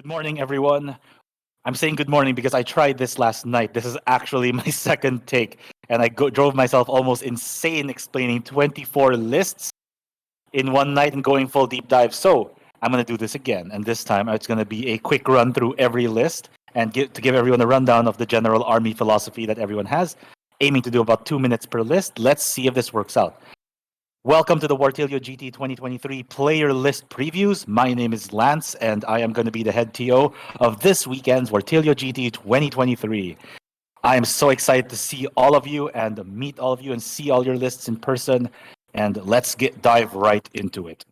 Good morning, everyone. I'm saying good morning because I tried this last night. This is actually my second take, and drove myself almost insane explaining 24 lists in one night and going full deep dive. So I'm going to do this again, and this time it's going to be a quick run through every list and give everyone a rundown of the general army philosophy that everyone has, aiming to do about 2 minutes per list. Let's see if this works out. Welcome to the Wartilyo GT 2023 player list previews. My name is Lance, and I am going to be the head TO of this weekend's Wartilyo GT 2023. I am so excited to see all of you and meet all of you and see all your lists in person. And let's dive right into it.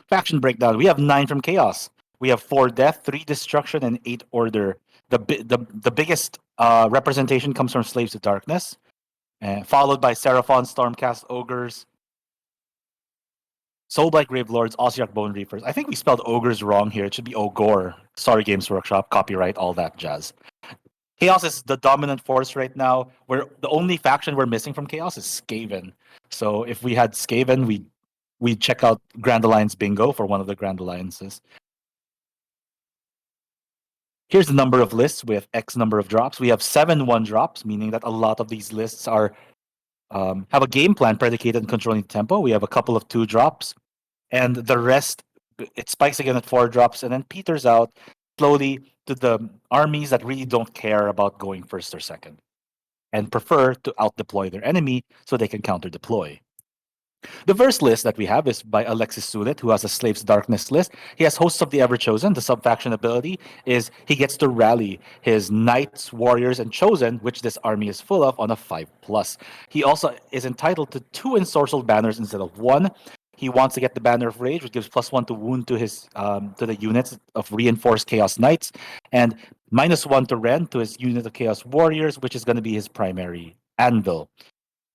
Faction breakdown. We have 9 from Chaos. We have 4 Death, 3 Destruction, and 8 Order. The biggest representation comes from Slaves to Darkness. Followed by Seraphon, Stormcast, Ogres, Soulblight Gravelords, Ossiarch Bonereapers. I think we spelled Ogres wrong here. It should be Ogor. Sorry, Games Workshop. Copyright, all that jazz. Chaos is the dominant force right now. The only faction we're missing from Chaos is Skaven. So if we had Skaven, we'd check out Grand Alliance Bingo for one of the Grand Alliances. Here's the number of lists with X number of drops. We have 7 1-drops, meaning that a lot of these lists are have a game plan predicated on controlling tempo. We have a couple of 2 drops, and the rest, it spikes again at 4 drops, and then peters out slowly to the armies that really don't care about going first or second and prefer to out-deploy their enemy so they can counter-deploy. The first list that we have is by Alexis, who has a Slaves Darkness list. He has Hosts of the Ever-Chosen. The sub-faction ability is he gets to rally his Knights, Warriors, and Chosen, which this army is full of, on a 5+. He also is entitled to 2 Ensorcelled Banners instead of 1. He wants to get the Banner of Rage, which gives +1 to wound to his to the units of Reinforced Chaos Knights, and -1 to rend to his unit of Chaos Warriors, which is going to be his primary anvil.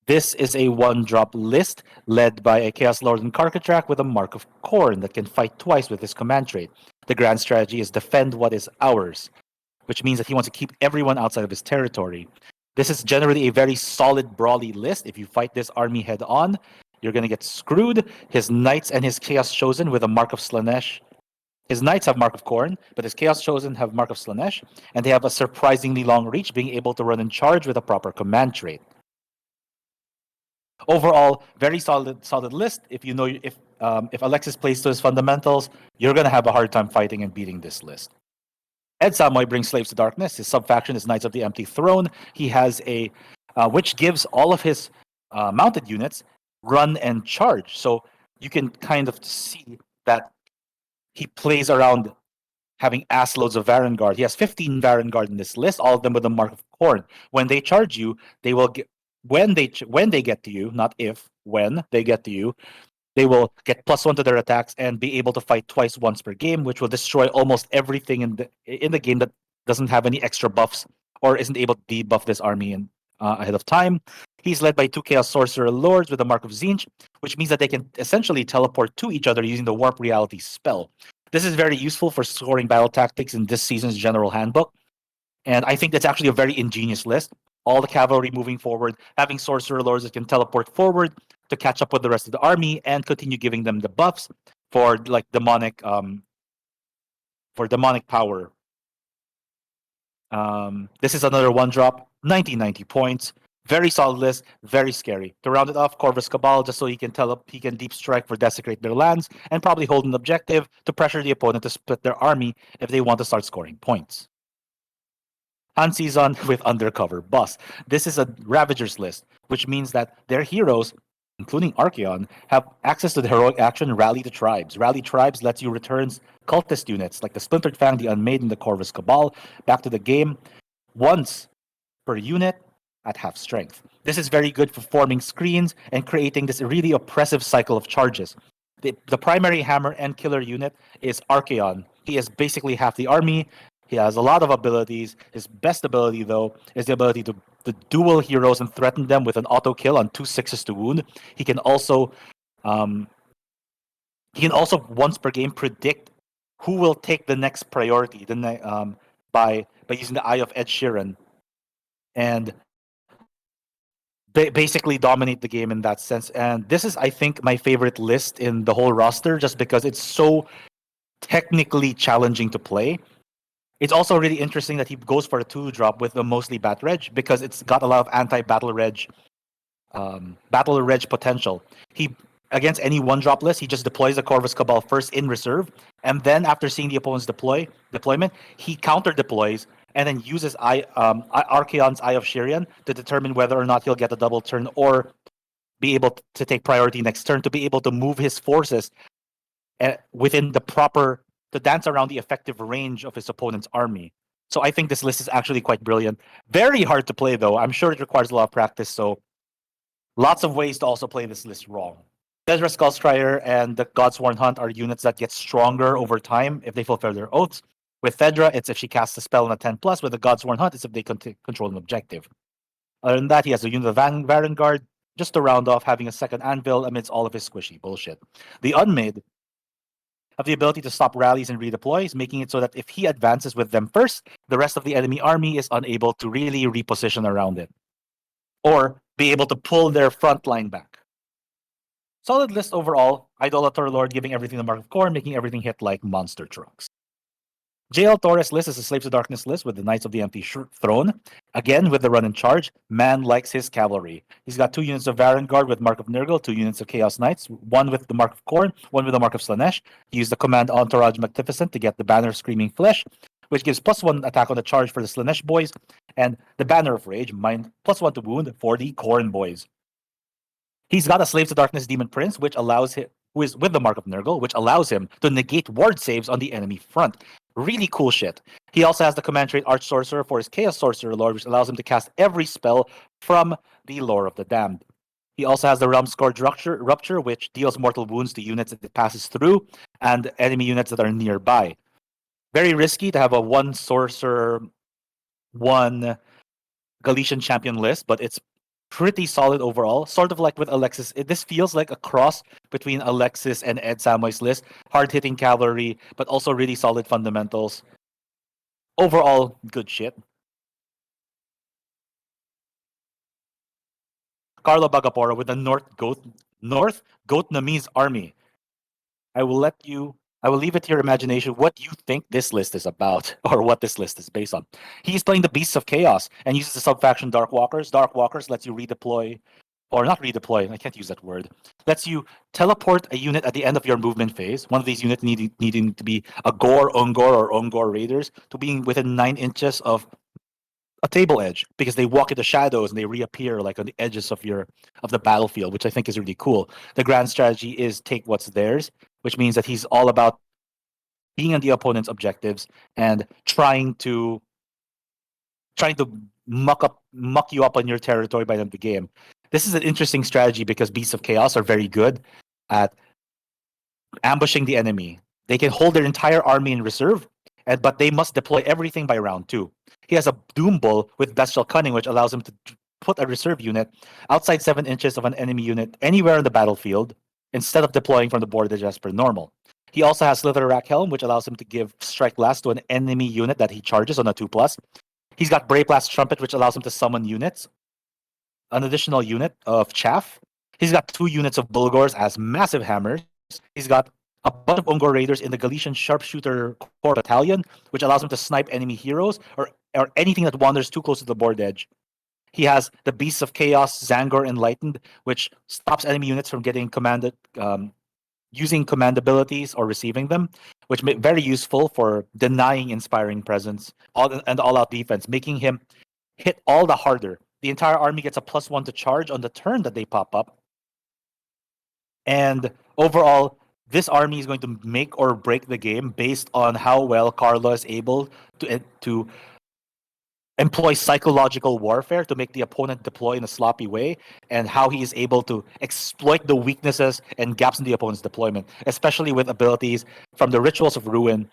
This is a 1-drop list led by a Chaos Lord and Carcatrack with a Mark of Khorne that can fight twice with his command trait. The grand strategy is defend what is ours, which means that he wants to keep everyone outside of his territory. This is generally a very solid brawly list. If you fight this army head on, you're going to get screwed. His Knights and his Chaos Chosen with a Mark of Slaanesh. His Knights have Mark of Khorne, but his Chaos Chosen have Mark of Slaanesh, and they have a surprisingly long reach, being able to run in charge with a proper command trait. Overall, very solid list. If Alexis plays to his fundamentals, you're gonna have a hard time fighting and beating this list. Ed Samoy brings Slaves to Darkness. His subfaction is Knights of the Empty Throne. He has a which gives all of his mounted units run and charge. So you can kind of see that he plays around having ass loads of Varangard. He has 15 Varangard in this list, all of them with the Mark of Khorne. When they charge you, they will get when they get to you, not if, when they get to you, they will get +1 to their attacks and be able to fight twice once per game, which will destroy almost everything in the game that doesn't have any extra buffs or isn't able to debuff this army ahead of time. He's led by 2 Chaos Sorcerer Lords with the Mark of Tzeench, which means that they can essentially teleport to each other using the Warp Reality spell. This is very useful for scoring battle tactics in this season's General Handbook, and I think that's actually a very ingenious list. All the cavalry moving forward, having Sorcerer Lords that can teleport forward to catch up with the rest of the army and continue giving them the buffs for like demonic power. This is another 1-drop, 90 points. Very solid list, very scary. To round it off, Corvus Cabal, just so he can deep strike for desecrate their lands and probably hold an objective to pressure the opponent to split their army if they want to start scoring points. Hanseason with Undercover Boss. This is a Ravagers list, which means that their heroes, including Archaon, have access to the heroic action Rally the Tribes. Rally Tribes lets you return cultist units like the Splintered Fang, the Unmade, and the Corvus Cabal back to the game once per unit at half strength. This is very good for forming screens and creating this really oppressive cycle of charges. The primary hammer and killer unit is Archaon. He is basically half the army. He has a lot of abilities. His best ability, though, is the ability to duel heroes and threaten them with an auto kill on 2 6s to wound. He can also once per game predict who will take the next priority by using the Eye of Ed Sheeran, and basically dominate the game in that sense. And this is, I think, my favorite list in the whole roster, just because it's so technically challenging to play. It's also really interesting that he goes for a 2-drop with the mostly Bat Reg because it's got a lot of anti-Battle Reg potential. He against any 1-drop list, he just deploys the Corvus Cabal first in reserve, and then after seeing the opponent's deployment, he counter deploys and then uses Archaon's Eye of Shirian to determine whether or not he'll get a double turn or be able to take priority next turn to be able to move his forces within the proper to dance around the effective range of his opponent's army. So I think this list is actually quite brilliant. Very hard to play though. I'm sure it requires a lot of practice. So lots of ways to also play this list wrong. Desra Skullstrider and the Godsworn Hunt are units that get stronger over time if they fulfill their oaths. With Thedra, it's if she casts a spell on a 10+. With the Godsworn Hunt, it's if they control an objective. Other than that, he has a unit of Varangard, just to round off having a second anvil amidst all of his squishy bullshit. The Unmade have the ability to stop rallies and redeploys, making it so that if he advances with them first, the rest of the enemy army is unable to really reposition around it or be able to pull their front line back. Solid list overall. Idolator Lord giving everything the mark of Khorne, making everything hit like monster trucks. JL Torres list is a Slaves of Darkness list with the Knights of the Empty Throne. Again, with the run in charge, man likes his cavalry. He's got 2 units of Varangard with Mark of Nurgle, 2 units of Chaos Knights, 1 with the Mark of Khorne, 1 with the Mark of Slaanesh. He used the command Entourage Magnificent to get the Banner of Screaming Flesh, which gives +1 attack on the charge for the Slaanesh boys, and the Banner of Rage, +1 to wound for the Khorne boys. He's got a Slaves of Darkness Demon Prince, which allows him, who is with the Mark of Nurgle, which allows him to negate ward saves on the enemy front. Really cool shit. He also has the command trait Arch Sorcerer for his Chaos Sorcerer Lord, which allows him to cast every spell from the Lore of the Damned. He also has the Realm Scourge Rupture, which deals mortal wounds to units that it passes through and enemy units that are nearby. Very risky to have a 1 Sorcerer, 1 Galician champion list, but it's pretty solid overall. Sort of like with Alexis. This feels like a cross between Alexis and Ed Samoy's list. Hard-hitting cavalry, but also really solid fundamentals. Overall, good shit. Carlo Bagapora with the North Goatnamese army. I will leave it to your imagination what you think this list is about or what this list is based on. He's playing the Beasts of Chaos and uses the sub-faction Dark Walkers. Dark Walkers lets you redeploy, or not redeploy, I can't use that word, lets you teleport a unit at the end of your movement phase, one of these units needing to be Ogor, or Ungor Raiders, to being within 9 inches of a table edge because they walk in the shadows and they reappear like on the edges of the battlefield, which I think is really cool. The grand strategy is take what's theirs, which means that he's all about being on the opponent's objectives and trying to muck you up on your territory by the end of the game. This is an interesting strategy because Beasts of Chaos are very good at ambushing the enemy. They can hold their entire army in reserve, but they must deploy everything by round 2. He has a Doom Bull with Bestial Cunning, which allows him to put a reserve unit outside 7 inches of an enemy unit anywhere on the battlefield instead of deploying from the board as per normal. He also has Slitherrack Helm, which allows him to give Strike Blast to an enemy unit that he charges on a 2+. He's got Brave Blast Trumpet, which allows him to summon units, an additional unit of Chaff. He's got 2 units of Bulgors as massive hammers. He's got a bunch of Ungor Raiders in the Galician Sharpshooter Corps Battalion, which allows him to snipe enemy heroes or anything that wanders too close to the board edge. He has the Beasts of Chaos, Zangor Enlightened, which stops enemy units from getting commanded, using command abilities or receiving them, which very useful for denying Inspiring Presence and all-out defense, making him hit all the harder. The entire army gets a +1 to charge on the turn that they pop up. And overall, this army is going to make or break the game based on how well Carlo is able to employ psychological warfare to make the opponent deploy in a sloppy way, and how he is able to exploit the weaknesses and gaps in the opponent's deployment, especially with abilities from the Rituals of Ruin,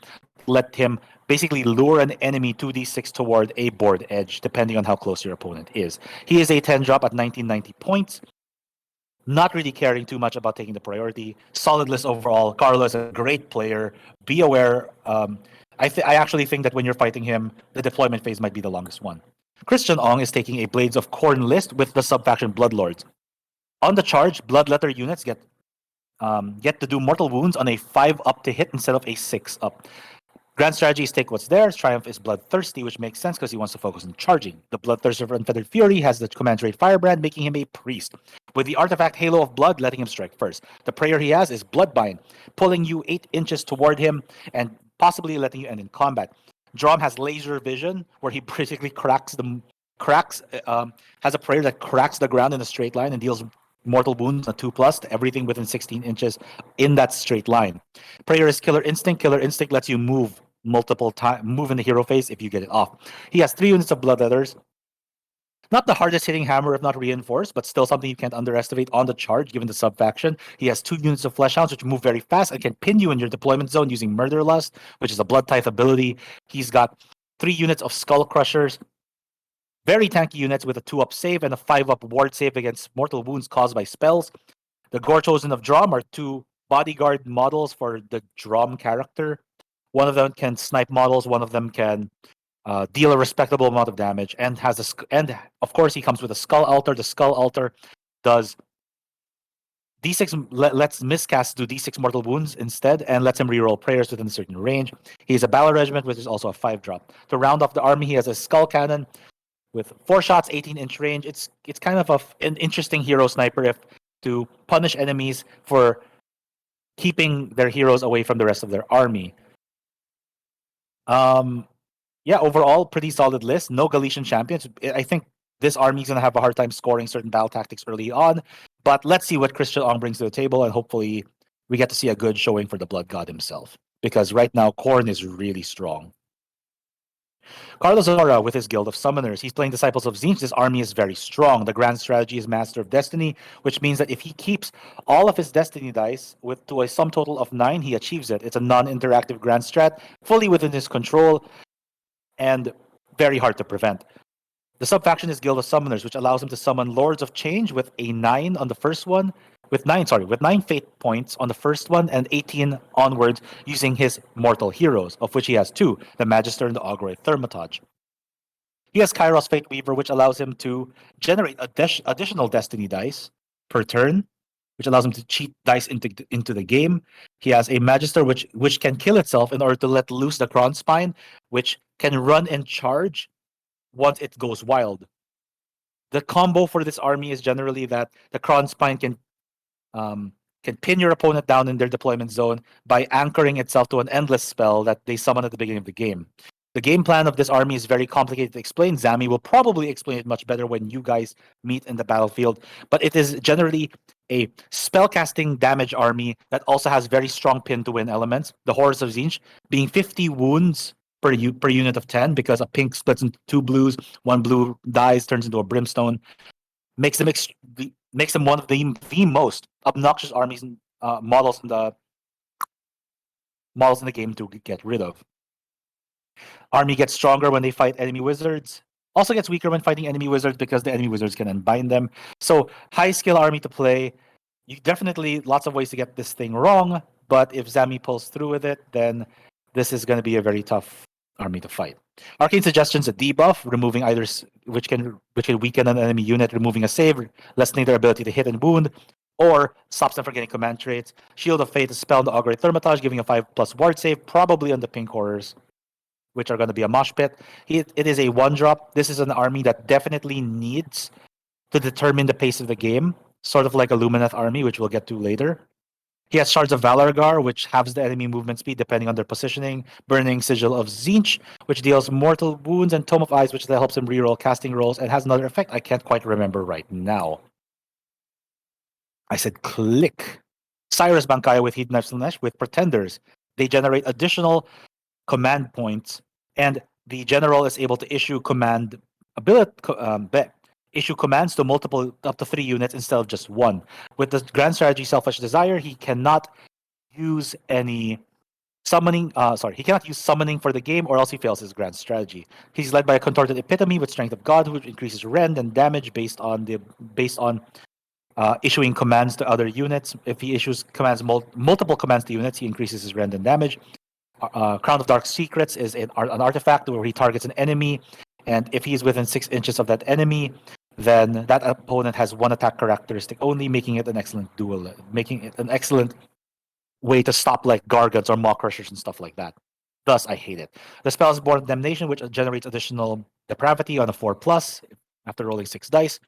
let him basically lure an enemy 2d6 toward a board edge, depending on how close your opponent is. He is a 10-drop at 1990 points. Not really caring too much about taking the priority. Solid list overall. Carlo is a great player. Be aware. I actually think that when you're fighting him, the deployment phase might be the longest one. Christian Ong is taking a Blades of Khorne list with the sub-faction Bloodlords. On the charge, Bloodletter units get get to do mortal wounds on a 5-up to hit instead of a 6-up. Grand strategy is take what's theirs. Triumph is bloodthirsty, which makes sense because he wants to focus on charging. The Bloodthirster for Unfeathered Fury has the command trait Firebrand, making him a priest. With the artifact Halo of Blood, letting him strike first. The prayer he has is Bloodbind, pulling you 8 inches toward him and possibly letting you end in combat. Drom has Laser Vision, where he basically has a prayer that cracks the ground in a straight line and deals mortal wounds, a 2+ to everything within 16 inches in that straight line. Prayer is Killer Instinct. Killer Instinct lets you move multiple times, move in the hero phase if you get it off. He has 3 units of Bloodleathers. Not the hardest hitting hammer if not reinforced, but still something you can't underestimate on the charge given the sub-faction. He has 2 units of Fleshhounds which move very fast and can pin you in your deployment zone using Murder Lust, which is a Blood Tithe ability. He's got 3 units of Skull Crushers. Very tanky units with a 2-up save and a 5-up ward save against mortal wounds caused by spells. The Gore Chosen of Drom are 2 bodyguard models for the Drom character. One of them can snipe models, one of them can deal a respectable amount of damage, and and of course he comes with a Skull Altar. The Skull Altar does D6 lets miscast do D6 mortal wounds instead, and lets him reroll prayers within a certain range. He has a Battle Regiment, which is also a 5-drop. To round off the army, he has a Skull Cannon with 4 shots, 18-inch range. It's kind of an interesting hero sniper to punish enemies for keeping their heroes away from the rest of their army. Yeah, overall, pretty solid list. No Galician champions. I think this army is going to have a hard time scoring certain battle tactics early on. But let's see what Christian Ong brings to the table, and hopefully we get to see a good showing for the Blood God himself. Because right now, Khorne is really strong. Carlo Zora with his Guild of Summoners. He's playing Disciples of Tzeench. This army is very strong. The grand strategy is Master of Destiny, which means that if he keeps all of his Destiny dice to a sum total of 9, he achieves it. It's a non-interactive grand strat, fully within his control, and very hard to prevent. The sub-faction is Guild of Summoners, which allows him to summon Lords of Change with a 9 on the first one, with 9 fate points on the first one, and 18 onwards using his mortal heroes, of which he has 2, the Magister and the Ogor Thermatage. He has Kairos Fate Weaver, which allows him to generate additional Destiny dice per turn, which allows him to cheat dice into the game. He has a Magister, which can kill itself in order to let loose the Kron Spine, which can run and charge once it goes wild. The combo for this army is generally that the Kron Spine can pin your opponent down in their deployment zone by anchoring itself to an endless spell that they summon at the beginning of the game. The game plan of this army is very complicated to explain. Zami will probably explain it much better when you guys meet in the battlefield, but it is generally a spellcasting damage army that also has very strong pin to win elements. The Horrors of Tzeench being 50 wounds per unit of 10, because a pink splits into 2 blues, 1 blue dies, turns into a brimstone, makes them one of the most obnoxious armies and models in the game to get rid of. Army gets stronger when they fight enemy wizards. Also gets weaker when fighting enemy wizards because the enemy wizards can unbind them. So high skill army to play. You definitely lots of ways to get this thing wrong, but if Zami pulls through with it, then this is going to be a very tough army to fight. Arcane Suggestion's a debuff, removing either which can weaken an enemy unit, removing a save, lessening their ability to hit and wound, or stops them from getting command traits. Shield of Fate is spell on the Ogre Thermatage, giving a 5+ ward save, probably on the pink horrors, which are going to be a mosh pit. It is a 1-drop. This is an army that definitely needs to determine the pace of the game, sort of like a Lumineth army, which we'll get to later. He has Shards of Valorgar, which halves the enemy movement speed depending on their positioning. Burning Sigil of Tzeench, which deals mortal wounds, and Tome of Eyes, which helps him reroll casting rolls, and has another effect I can't quite remember right now. I said click. Cyrus Bankaya with Hedonites Slaanesh with Pretenders. They generate additional command points, and the general is able to issue commands to up to 3 units instead of just 1. With the grand strategy Selfish Desire, he cannot use any summoning. He cannot use summoning for the game, or else he fails his grand strategy. He's led by a Contorted Epitome with Strength of God, which increases rend and damage based on issuing commands to other units. If he issues multiple commands to units, he increases his rend and damage. Crown of Dark Secrets is an artifact where he targets an enemy, and if he's within 6 inches of that enemy, then that opponent has one attack characteristic only, making it an excellent duel, making it an excellent way to stop like Gargants or Maw Crushers and stuff like that. Thus, I hate it. The spell is Born of Damnation, which generates additional depravity on a 4+ after rolling 6 dice.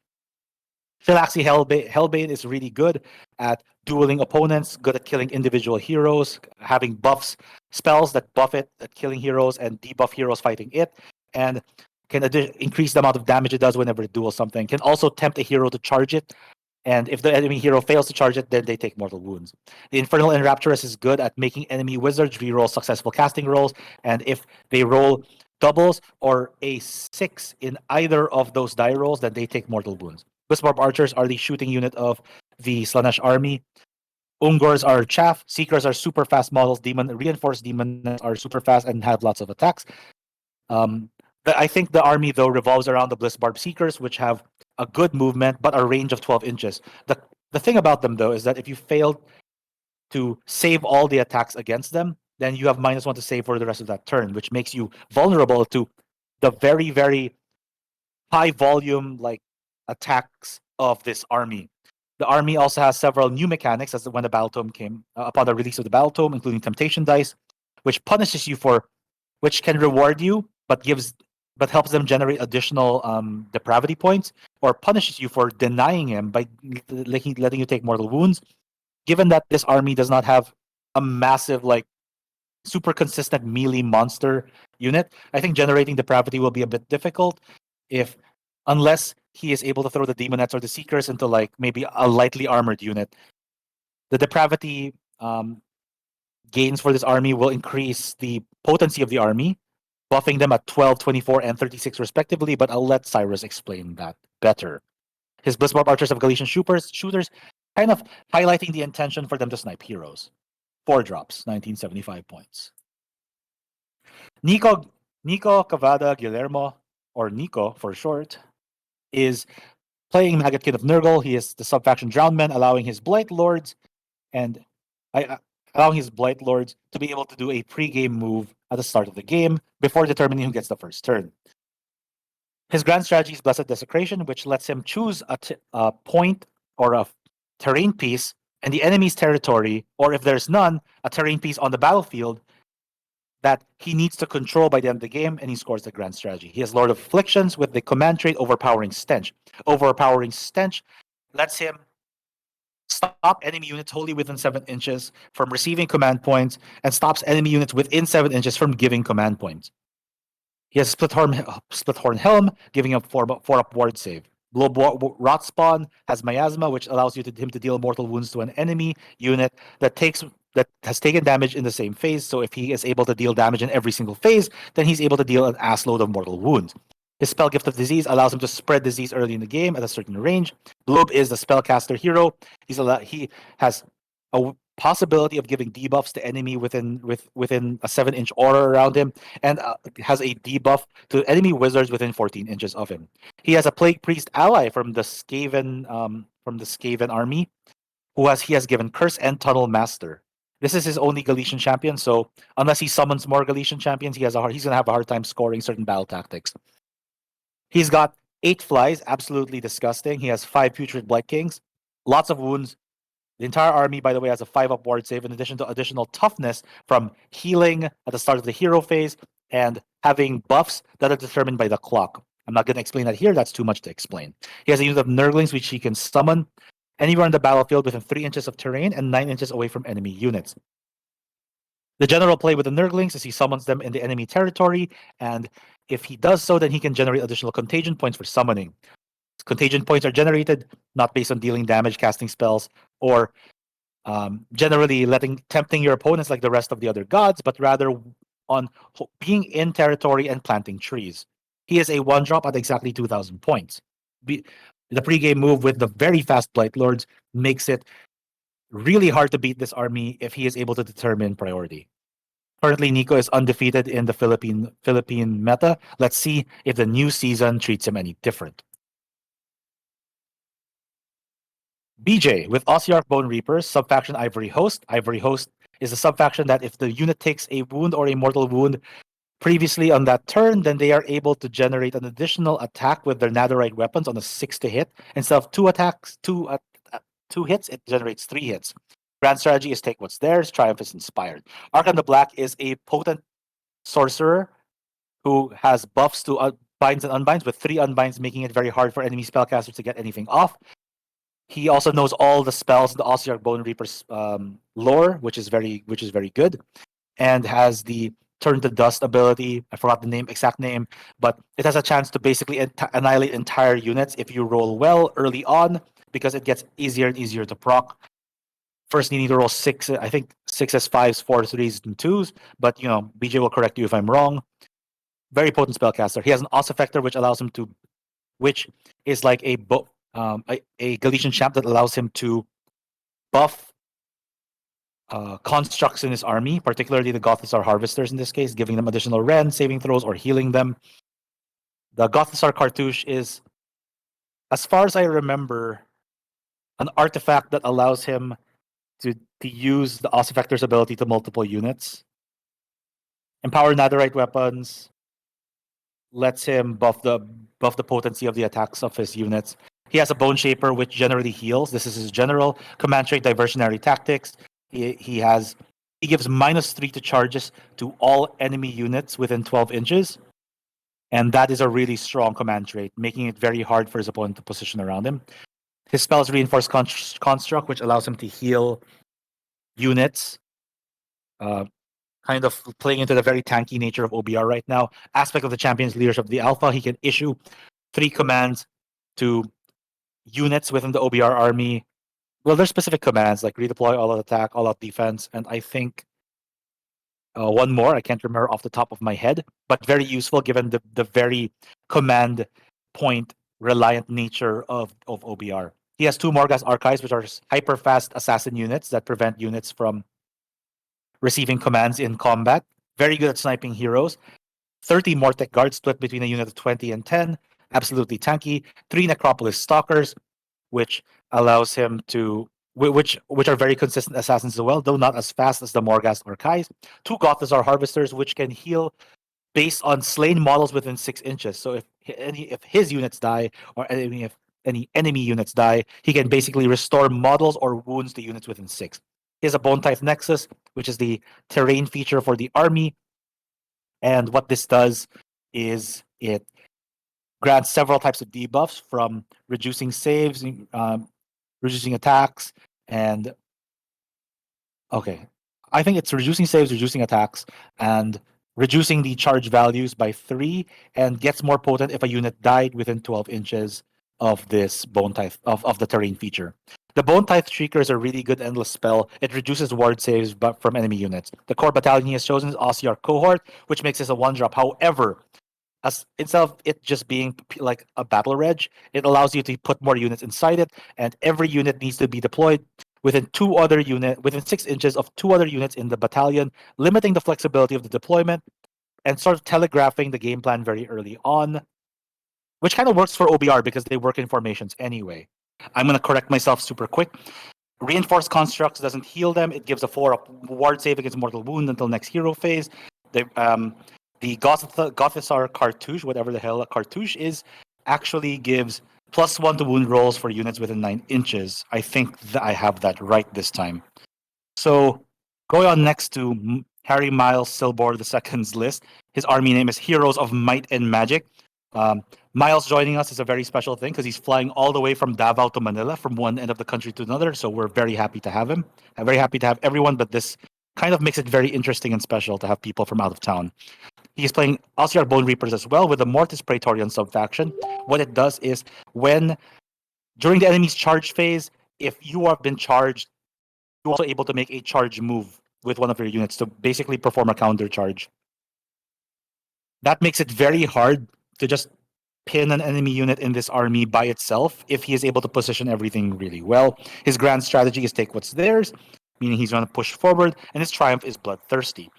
Phylaxi Hellbane is really good at dueling opponents, good at killing individual heroes, having buffs, spells that buff it at killing heroes and debuff heroes fighting it, and can increase the amount of damage it does whenever it duels something. Can also tempt a hero to charge it, and if the enemy hero fails to charge it, then they take mortal wounds. The Infernal Enrapturous is good at making enemy wizards reroll successful casting rolls, and if they roll doubles or a 6 in either of those die rolls, then they take mortal wounds. Wisbarb Archers are the shooting unit of the Slaanesh army. Ungors are chaff. Seekers are super fast models. Reinforced Demonettes are super fast and have lots of attacks. I think the army, though, revolves around the Blizzbarb Seekers, which have a good movement, but a range of 12 inches. The thing about them, though, is that if you fail to save all the attacks against them, then you have -1 to save for the rest of that turn, which makes you vulnerable to the very, very high volume like attacks of this army. The army also has several new mechanics as when the Battle Tome came upon the release of the Battle Tome, including Temptation Dice, which punishes you which can reward you, but helps them generate additional depravity points, or punishes you for denying him by letting you take mortal wounds. Given that this army does not have a massive like super consistent melee monster unit, I think generating depravity will be a bit difficult unless he is able to throw the Demonettes or the Seekers into like maybe a lightly armored unit. The depravity gains for this army will increase the potency of the army, buffing them at 12, 24, and 36 respectively, but I'll let Cyrus explain that better. His Blizzbarb Archers of Galatian shooters, kind of highlighting the intention for them to snipe heroes. 4 drops, 1975 points. Nico Cavada Guillermo, or Nico for short, is playing Maggotkin of Nurgle. He is the subfaction Drownman, allowing his Blight Lords to be able to do a pre-game move at the start of the game before determining who gets the first turn. His grand strategy is Blessed Desecration, which lets him choose a point or a terrain piece in the enemy's territory, or if there's none, a terrain piece on the battlefield that he needs to control by the end of the game, and he scores the grand strategy. He has Lord of Afflictions with the command trait Overpowering Stench. Overpowering Stench lets him stop enemy units wholly within 7 inches from receiving command points, and stops enemy units within 7 inches from giving command points. He has Splithorn Helm, giving him 4 up ward save. Rot Spawn has Miasma, which allows him to deal mortal wounds to an enemy unit that has taken damage in the same phase. So if he is able to deal damage in every single phase, then he's able to deal an assload of mortal wounds. His spell Gift of Disease allows him to spread disease early in the game at a certain range. Blob is the spellcaster hero. He has a possibility of giving debuffs to enemy within a 7-inch aura around him, and has a debuff to enemy wizards within 14 inches of him. He has a Plague Priest ally from the Skaven army, he has given Curse and Tunnel Master. This is his only Galician champion, so unless he summons more Galician champions, he's gonna have a hard time scoring certain battle tactics. He's got 8 flies, absolutely disgusting. He has 5 Putrid Blight Kings, lots of wounds. The entire army, by the way, has a 5 up ward save in addition to additional toughness from healing at the start of the hero phase and having buffs that are determined by the clock. I'm not going to explain that here. That's too much to explain. He has a unit of Nurglings which he can summon anywhere on the battlefield within 3 inches of terrain and 9 inches away from enemy units. The general play with the Nurglings is he summons them in the enemy territory, and if he does so, then he can generate additional contagion points for summoning. Contagion points are generated not based on dealing damage, casting spells, or generally tempting your opponents like the rest of the other gods, but rather on being in territory and planting trees. He is a 1-drop at exactly 2,000 points. The pregame move with the very fast Blight Lords makes it really hard to beat this army if he is able to determine priority. Currently, Nico is undefeated in the Philippine meta. Let's see if the new season treats him any different. BJ with Ossiarch Bonereapers, subfaction Ivory Host. Ivory Host is a subfaction that if the unit takes a wound or a mortal wound previously on that turn, then they are able to generate an additional attack with their netherite weapons on a 6 to hit. Instead of 2 hits, it generates 3 hits. Grand strategy is take what's theirs. Triumph is inspired. Archon the Black is a potent sorcerer who has buffs to binds and unbinds, with 3 unbinds, making it very hard for enemy spellcasters to get anything off. He also knows all the spells in the Ossiarch Bonereapers lore, which is very good, and has the Turn to Dust ability. I forgot the exact name, but it has a chance to basically annihilate entire units if you roll well early on, because it gets easier and easier to proc. First, you need to roll 6. I think 6 5s, 4 3s, and 2s. But BJ will correct you if I'm wrong. Very potent spellcaster. He has an Os Effector, which is like a Galician champ that allows him to buff constructs in his army, particularly the Gothisar Harvesters in this case, giving them additional Ren, saving throws, or healing them. The Gothisar Cartouche is, as far as I remember, an artifact that allows him to use the Os Effector's ability to multiple units. Empower Netherite weapons, lets him buff the potency of the attacks of his units. He has a Bone Shaper, which generally heals. This is his general command trait, Diversionary Tactics. He gives -3 to charges to all enemy units within 12 inches. And that is a really strong command trait, making it very hard for his opponent to position around him. His spells Reinforced Construct, which allows him to heal units, kind of playing into the very tanky nature of OBR right now. Aspect of the Champion's Leadership of the Alpha, he can issue 3 commands to units within the OBR army. Well, there's specific commands like redeploy, all out attack, all out defense, and I think one more. I can't remember off the top of my head, but very useful given the very command point reliant nature of OBR. He has 2 Morghast Archives, which are hyper fast assassin units that prevent units from receiving commands in combat. Very good at sniping heroes. 30 Mortec Guards split between a unit of 20 and 10. Absolutely tanky. 3 Necropolis Stalkers, which allows him to which are very consistent assassins as well, though not as fast as the Morghast Archives. 2 Gothisar Harvesters, which can heal based on slain models within 6 inches. So if his units die, or if any enemy units die, he can basically restore models or wounds to units within 6. He has a Bone Tithe Nexus, which is the terrain feature for the army. And what this does is it grants several types of debuffs, from reducing saves, reducing attacks, and I think it's reducing saves, reducing attacks, and reducing the charge values by 3, and gets more potent if a unit died within 12 inches of this Bone Tithe of the terrain feature. The Bone Tithe Shrieker is a really good endless spell. It reduces ward saves from enemy units. The core battalion he has chosen is Ossiarch Cohort, which makes this a 1-drop. However, instead of it just being like a battle reg, it allows you to put more units inside it, and every unit needs to be deployed within 6 inches of 2 other units in the battalion, limiting the flexibility of the deployment and sort of telegraphing the game plan very early on, which kind of works for OBR because they work in formations anyway. I'm going to correct myself super quick. Reinforced Constructs doesn't heal them. It gives a 4 ward save against mortal wound until next hero phase. The Gothisar Cartouche, whatever the hell a Cartouche is, actually gives +1 to wound rolls for units within 9 inches. I think that I have that right this time. So going on next to Harry Miles Silbor II's list. His army name is Heroes of Might and Magic. Miles joining us is a very special thing because he's flying all the way from Davao to Manila, from one end of the country to another. So we're very happy to have him. I'm very happy to have everyone, but this kind of makes it very interesting and special to have people from out of town. He's playing Ossiarch Bonereapers as well with the Mortis Praetorian subfaction. What it does is during the enemy's charge phase, if you have been charged, you're also able to make a charge move with one of your units to basically perform a counter charge. That makes it very hard to just pin an enemy unit in this army by itself if he is able to position everything really well. His grand strategy is take what's theirs, meaning he's going to push forward, and his triumph is bloodthirsty.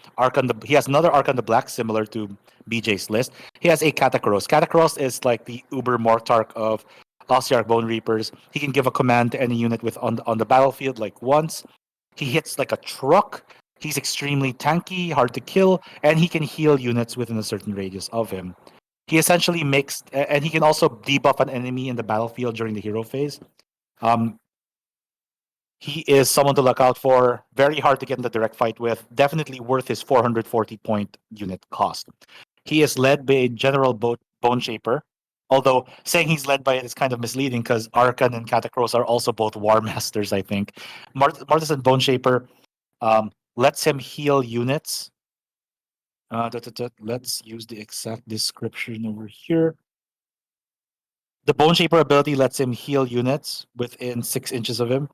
He has another Archon the Black similar to BJ's list. He has a Katakros. Katakros is like the Uber Mortarch of Ossiarch Bonereapers. He can give a command to any unit on the battlefield like once. He hits like a truck He's extremely tanky, hard to kill, and he can heal units within a certain radius of him. He essentially makes, and he can also debuff an enemy in the battlefield during the hero phase. Um, he is someone to look out for. Very hard to get in the direct fight with. Definitely worth his 440 point unit cost. He is led by a general bone shaper. Although saying he's led by it is kind of misleading because Arkan and Catacross are also both war masters, I think. Martisan Bone Shaper lets him heal units. Let's use the exact description over here. The Bone Shaper ability lets him heal units within 6 inches of him.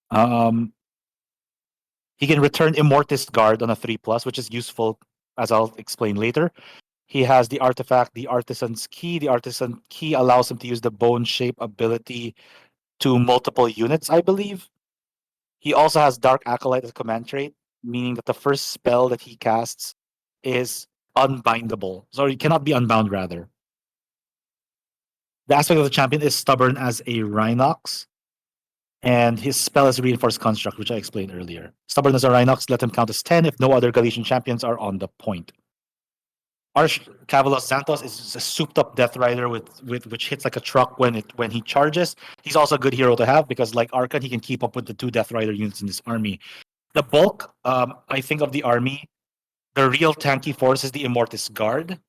Um, he can return Immortis Guard on a 3+, which is useful, as I'll explain later. He has the artifact, the Artisan's Key. The Artisan Key allows him to use the Bone Shape ability to multiple units, I believe. He also has Dark Acolyte as a command trait, meaning that the first spell that he casts is unbindable. So he cannot be unbound, rather. The aspect of the champion is stubborn as a Rhinox, and his spell is Reinforced Construct, which I explained earlier. Stubborn as a Rhinox, let him count as 10 if no other Galician champions are on the point. Arch Cavalos Xanthos is a souped up Death Rider with which hits like a truck when he charges. He's also a good hero to have because, like Arkan, he can keep up with the 2 Death Rider units in this army. The bulk, I think, of the army, the real tanky force is the Immortis Guard.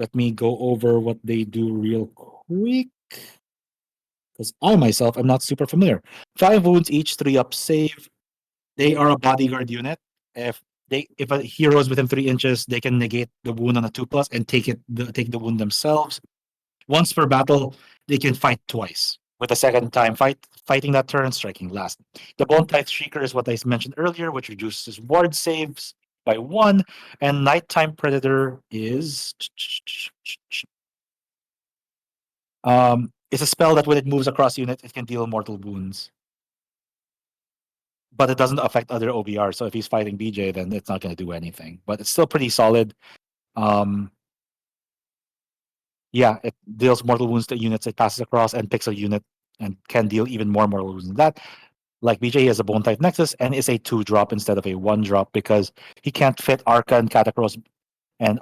Let me go over what they do real quick, because I myself am not super familiar. 5 wounds each, 3 up save. They are a bodyguard unit. If a hero is within 3 inches, they can negate the wound on a 2+ and take the wound themselves. Once per battle, they can fight twice, with the second time fighting that turn, striking last. The Bone Tithe Shrieker is what I mentioned earlier, which reduces ward saves by 1, and Nighttime Predator is it's a spell that when it moves across unit, it can deal mortal wounds. But it doesn't affect other OBR. So if he's fighting BJ, then it's not going to do anything. But it's still pretty solid. Yeah, it deals mortal wounds to units it passes across and picks a unit and can deal even more mortal wounds than that. Like BJ, he has a Bone Type Nexus and is a 2-drop instead of a 1-drop because he can't fit Arca and Catacross and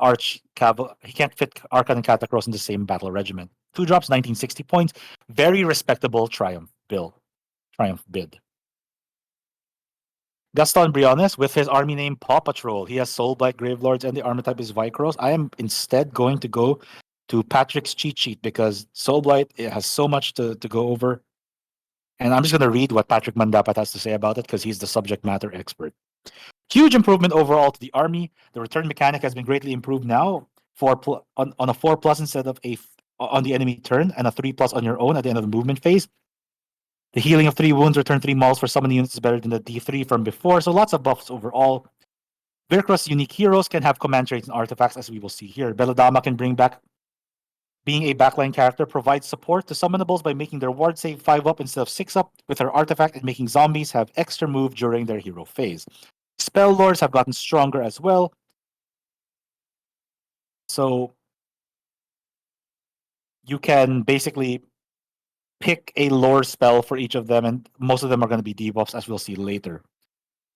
he can't fit Arca and Catacross in the same battle regiment. 2 drops, 1960 points. Very respectable Triumph bid. Gaston Briones, with his army name Paw Patrol, he has Soulblight Gravelords and the armor type is Vicros. I am instead going to go to Patrick's cheat sheet because Soulblight it has so much to go over. And I'm just going to read what Patrick Mandapat has to say about it because he's the subject matter expert. Huge improvement overall to the army. The return mechanic has been greatly improved now on a 4+ instead of on the enemy turn and a 3+ on your own at the end of the movement phase. The healing of 3 wounds, return 3 mauls for summoning units is better than the D3 from before, so lots of buffs overall. Virkros unique heroes can have command traits and artifacts, as we will see here. Belladama can bring back being a backline character, provides support to summonables by making their ward save 5 up instead of 6 up with her artifact and making zombies have extra move during their hero phase. Spell lords have gotten stronger as well. So you can basically pick a lore spell for each of them, and most of them are going to be debuffs, as we'll see later.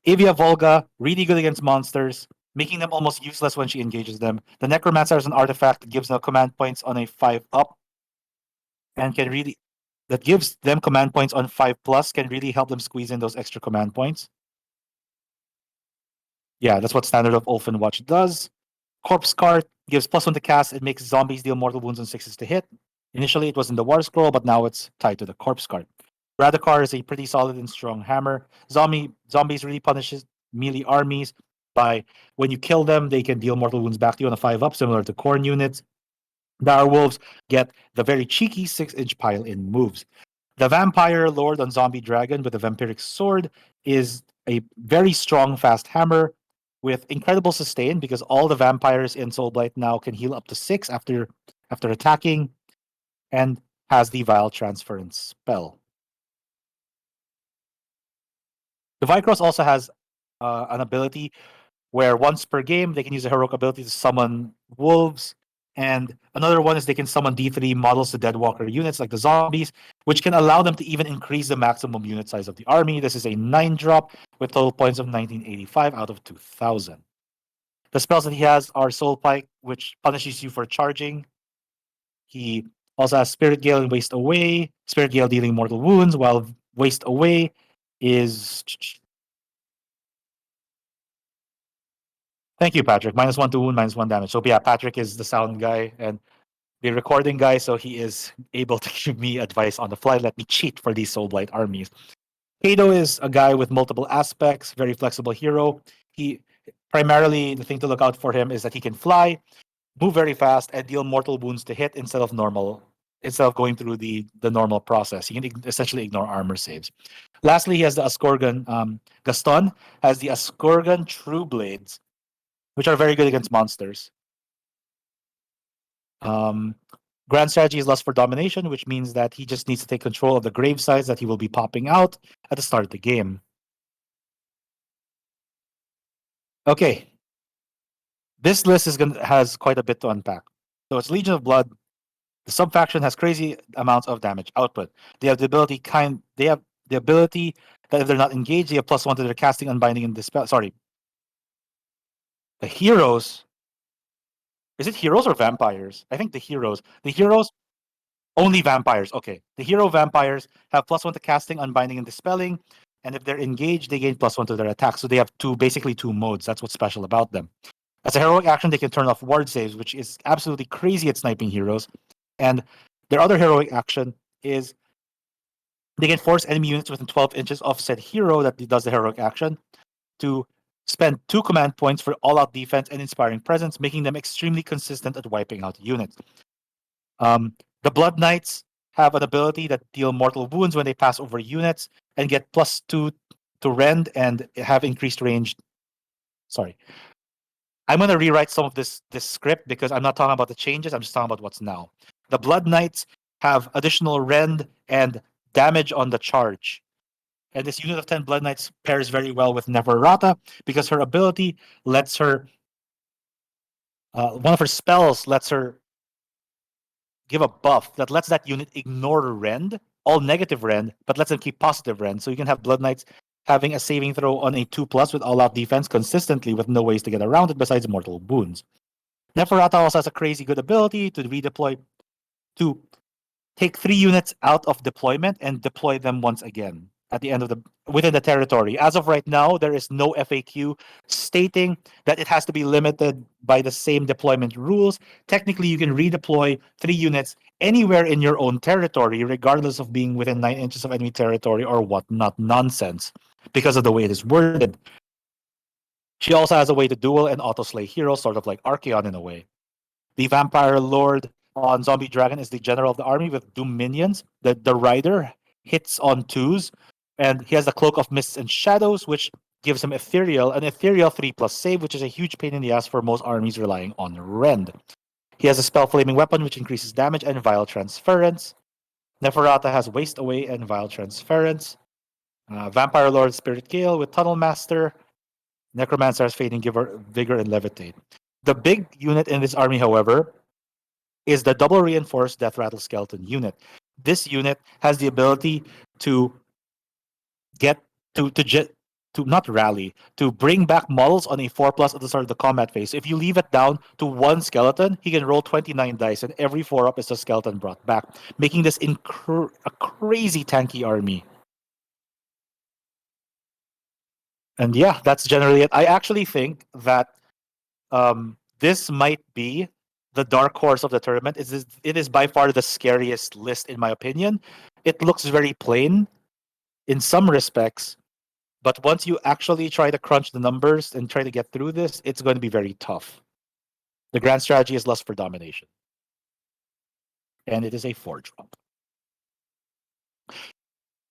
Avia Volga, really good against monsters, making them almost useless when she engages them. The Necromancer is an artifact that gives them command points on a 5+ and that gives them command points on 5+, can really help them squeeze in those extra command points. Yeah, that's what Standard of Ulfen Watch does. Corpse Cart gives +1 to cast. It makes zombies deal mortal wounds on 6s to hit. Initially, it was in the War Scroll, but now it's tied to the Corpse Cart. Radikar is a pretty solid and strong hammer. Zombies really punishes melee armies by when you kill them, they can deal mortal wounds back to you on a 5+, similar to Khorne units. Dire Wolves get the very cheeky 6-inch pile-in moves. The Vampire Lord on Zombie Dragon with the Vampiric Sword is a very strong, fast hammer with incredible sustain because all the vampires in Soulblight now can heal up to 6 after attacking, and has the Vile Transference spell. The Vicross also has an ability where once per game they can use a heroic ability to summon wolves And another one is they can summon D3 models to Deadwalker units like the zombies, which can allow them to even increase the maximum unit size of the army. This is a 9-drop with total points of 1985 out of 2000. The spells that he has are Soul Pike, which punishes you for charging. He also has Spirit Gale and Waste Away. Spirit Gale dealing mortal wounds, while Waste Away is. Thank you, Patrick. -1 to wound, -1 damage. So yeah, Patrick is the sound guy and the recording guy, so he is able to give me advice on the fly. Let me cheat for these Soulblight armies. Kato is a guy with multiple aspects, very flexible hero. He primarily the thing to look out for him is that he can fly, move very fast, and deal mortal wounds to hit instead of going through the normal process. He can essentially ignore armor saves. Lastly, he has the Askorgan. Gaston has the Askorgan True Blades, which are very good against monsters. Grand strategy is Lust for Domination, which means that he just needs to take control of the grave sites that he will be popping out at the start of the game. Okay. This list has quite a bit to unpack. So it's Legion of Blood. The sub-faction has crazy amounts of damage output. They have the ability that if they're not engaged, they have +1 to their casting, unbinding, and dispel. Sorry. The heroes. Is it heroes or vampires? I think the heroes. The heroes only vampires. Okay. The hero vampires have +1 to casting, unbinding, and dispelling. And if they're engaged, they gain +1 to their attack. So they have basically two modes. That's what's special about them. As a heroic action, they can turn off ward saves, which is absolutely crazy at sniping heroes. And their other heroic action is they can force enemy units within 12 inches of said hero that does the heroic action to spend 2 command points for all-out defense and inspiring presence, making them extremely consistent at wiping out units. The Blood Knights have an ability that deal mortal wounds when they pass over units and get +2 to rend and have increased range. Sorry. I'm going to rewrite some of this script because I'm not talking about the changes. I'm just talking about what's now. The Blood Knights have additional rend and damage on the charge. And this unit of 10 Blood Knights pairs very well with Neferata because her ability lets her, one of her spells lets her give a buff that lets that unit ignore rend, all negative rend, but lets them keep positive rend. So you can have Blood Knights having a saving throw on a 2+ with all-out defense consistently with no ways to get around it besides mortal wounds. Neferata also has a crazy good ability to redeploy, to take 3 units out of deployment and deploy them once again at the end of within the territory. As of right now, there is no FAQ stating that it has to be limited by the same deployment rules. Technically, you can redeploy 3 units anywhere in your own territory, regardless of being within 9 inches of enemy territory or whatnot nonsense, because of the way it is worded. She also has a way to duel and auto-slay heroes, sort of like Archaon in a way. The Vampire Lord on Zombie Dragon is the general of the army with Doom minions. The Rider hits on 2s, and he has the Cloak of Mists and Shadows, which gives him an ethereal 3+ save, which is a huge pain in the ass for most armies relying on rend. He has a spell Flaming Weapon, which increases damage, and Vile Transference. Neferata has Waste Away and Vile Transference. Vampire Lord Spirit Gale with Tunnel Master. Necromancer has Fading Vigor and Levitate. The big unit in this army, however, is the double reinforced Death Rattle Skeleton unit. This unit has the ability to get to not rally, to bring back models on a 4+ at the start of the combat phase. If you leave it down to 1 skeleton, he can roll 29 dice, and every 4-up is a skeleton brought back, making this a crazy tanky army. And yeah, that's generally it. I actually think that this might be the dark horse of the tournament. It is by far the scariest list, in my opinion. It looks very plain in some respects, but once you actually try to crunch the numbers and try to get through this, it's going to be very tough. The grand strategy is Lust for Domination. And it is a 4-drop.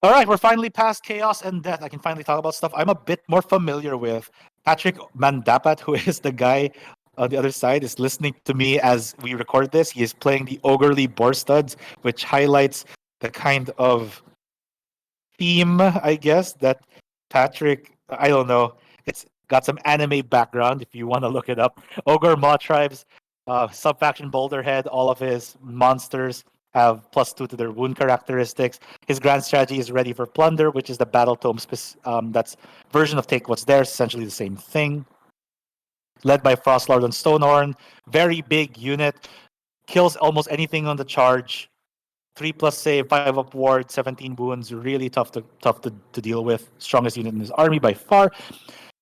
All right, we're finally past Chaos and Death. I can finally talk about stuff I'm a bit more familiar with. Patrick Mandapat, who is the guy on the other side, is listening to me as we record this. He is playing the Ogorly Boar Studs, which highlights the kind of theme, I guess, that Patrick, I don't know, it's got some anime background if you want to look it up. Ogor Mawtribes Sub-faction Boulderhead, all of his monsters have +2 to their wound characteristics. His grand strategy is Ready for Plunder, which is the battle tome that's version of Take What's Theirs, essentially the same thing. Led by Frostlord and Stonehorn, very big unit, kills almost anything on the charge. 3+ save, 5 up ward, 17 wounds. Really tough to deal with. Strongest unit in his army by far.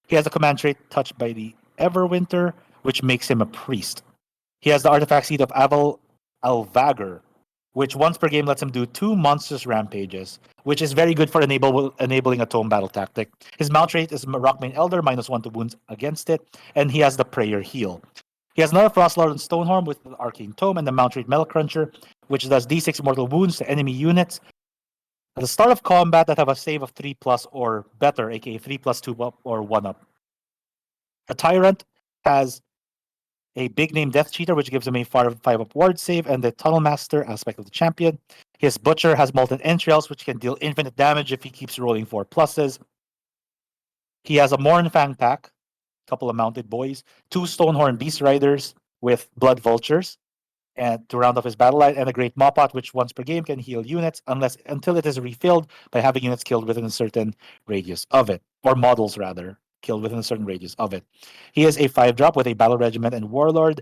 He has a command trait touched by the Everwinter, which makes him a priest. He has the artifact seed of Alvagar, which once per game lets him do 2 monstrous rampages, which is very good for enabling a tome battle tactic. His mount trait is Rockmane Elder, -1 to wounds against it, and he has the Prayer Heal. He has another Frostlord and Stonehorn with the Arcane Tome and the mount trait Metal Cruncher, which does D6 mortal wounds to enemy units. At the start of combat that have a save of 3+ or better, aka 3+, 2 up, or 1 up. The Tyrant has a big name Death Cheater, which gives him a 5 up ward save, and the Tunnel Master aspect of the champion. His Butcher has Molten Entrails, which can deal infinite damage if he keeps rolling 4+. He has a Mornfang pack, couple of mounted boys, 2 Stonehorn Beast Riders with Blood Vultures, and to round off his battle line, and a Great Mawpot, which once per game can heal units until it is refilled by having units killed within a certain radius of it, or models rather, killed within a certain radius of it. He is a 5-drop with a Battle Regiment and Warlord,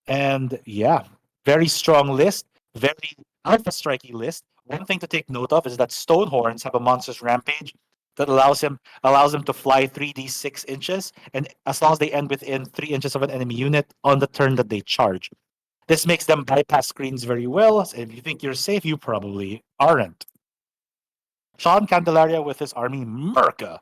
and yeah, very strong list, very alpha striky list. One thing to take note of is that Stonehorns have a monstrous rampage that allows them to fly 3d6 inches, and as long as they end within 3 inches of an enemy unit on the turn that they charge. This makes them bypass screens very well. So if you think you're safe, you probably aren't. Sean Candelaria with his army Merca,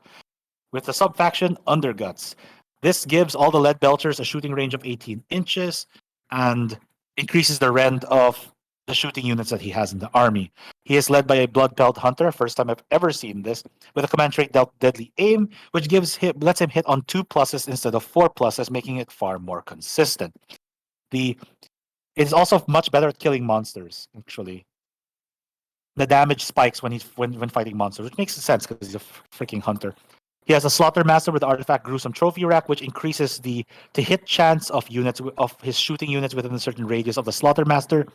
with the sub-faction Underguts. This gives all the lead belchers a shooting range of 18 inches and increases the rend of the shooting units that he has in the army. He is led by a Bloodpelt Hunter, first time I've ever seen this, with a command trait Deadly Aim, which lets him hit on 2+ instead of 4+, making it far more consistent. It's also much better at killing monsters, actually. The damage spikes when fighting monsters, which makes sense because he's a freaking hunter. He has a Slaughter Master with the artifact Gruesome Trophy Rack, which increases the hit chance of his shooting units within a certain radius of the Slaughter Master.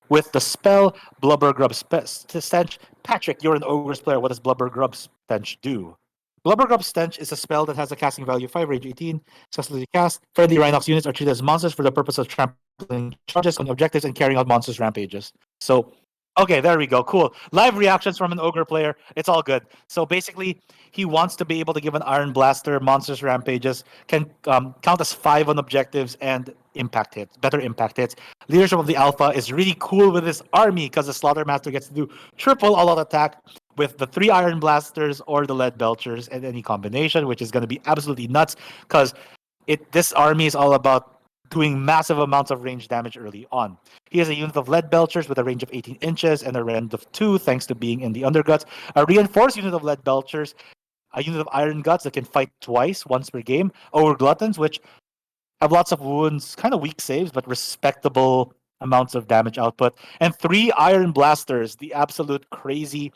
With the spell Blubber Grub Stench. Patrick, you're an Ogre's player. What does Blubber Grub Stench do? Blubber Grub Stench is a spell that has a casting value of 5, range 18, successfully cast. Friendly Rhinox units are treated as monsters for the purpose of trampling charges on objectives and carrying out monsters' rampages. So, okay, there we go. Cool. Live reactions from an Ogre player. It's all good. So basically, he wants to be able to give an Iron Blaster monsters' rampages, can count as 5 on objectives, and better impact hits. Leadership of the Alpha is really cool with this army because the Slaughter Master gets to do triple all-out attack with the 3 Iron Blasters or the Lead Belchers and any combination, which is going to be absolutely nuts because this army is all about doing massive amounts of range damage early on. He has a unit of Lead Belchers with a range of 18 inches and a rend of 2, thanks to being in the Underguts. A reinforced unit of Lead Belchers, a unit of Iron Guts that can fight twice, once per game. Ogre Gluttons, which have lots of wounds, kind of weak saves, but respectable amounts of damage output. And 3 Iron Blasters, the absolute crazy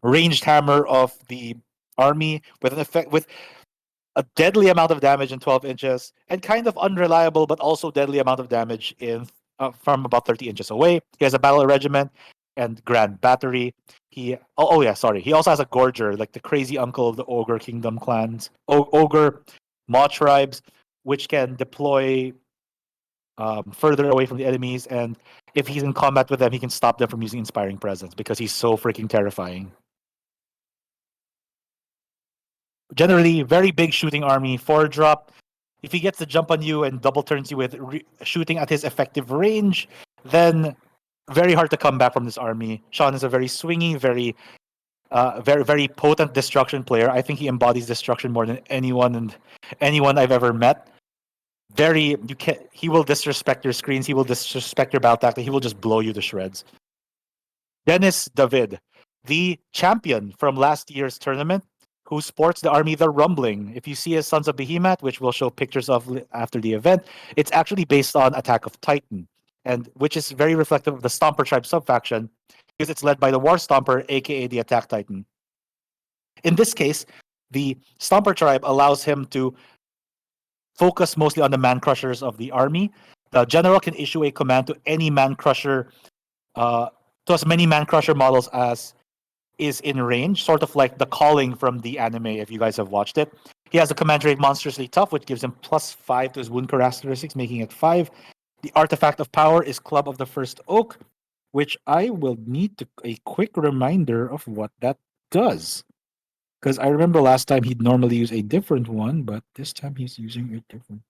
ranged hammer of the army with a deadly amount of damage in 12 inches and kind of unreliable but also deadly amount of damage from about 30 inches away. He has a Battle Regiment and Grand Battery. He also has a Gorger, like the crazy uncle of the Ogre Kingdom clans. Ogre Mawtribes, which can deploy further away from the enemies, and if he's in combat with them, he can stop them from using Inspiring Presence because he's so freaking terrifying. Generally, very big shooting army, 4-drop. If he gets the jump on you and double turns you with shooting at his effective range, then very hard to come back from this army. Sean is a very swingy, very very potent destruction player. I think he embodies destruction more than anyone I've ever met. He will disrespect your screens, he will disrespect your battle tactic, he will just blow you to shreds. Dennis David, the champion from last year's tournament, who sports the army The Rumbling. If you see his Sons of Behemat, which we'll show pictures of after the event, it's actually based on Attack of Titan, and which is very reflective of the Stomper Tribe subfaction, because it's led by the War Stomper, aka the Attack Titan. In this case, the Stomper Tribe allows him to focus mostly on the man crushers of the army. The general can issue a command to any man crusher, uh, to as many man crusher models as is in range, sort of like the calling from the anime, if you guys have watched it. He has a command rate monstrously tough, which gives him +5 to his wound characteristics, making it 5. The artifact of power is Club of the First Oak, which I will need a quick reminder of what that does. Because I remember last time he'd normally use a different one, but this time he's using a different.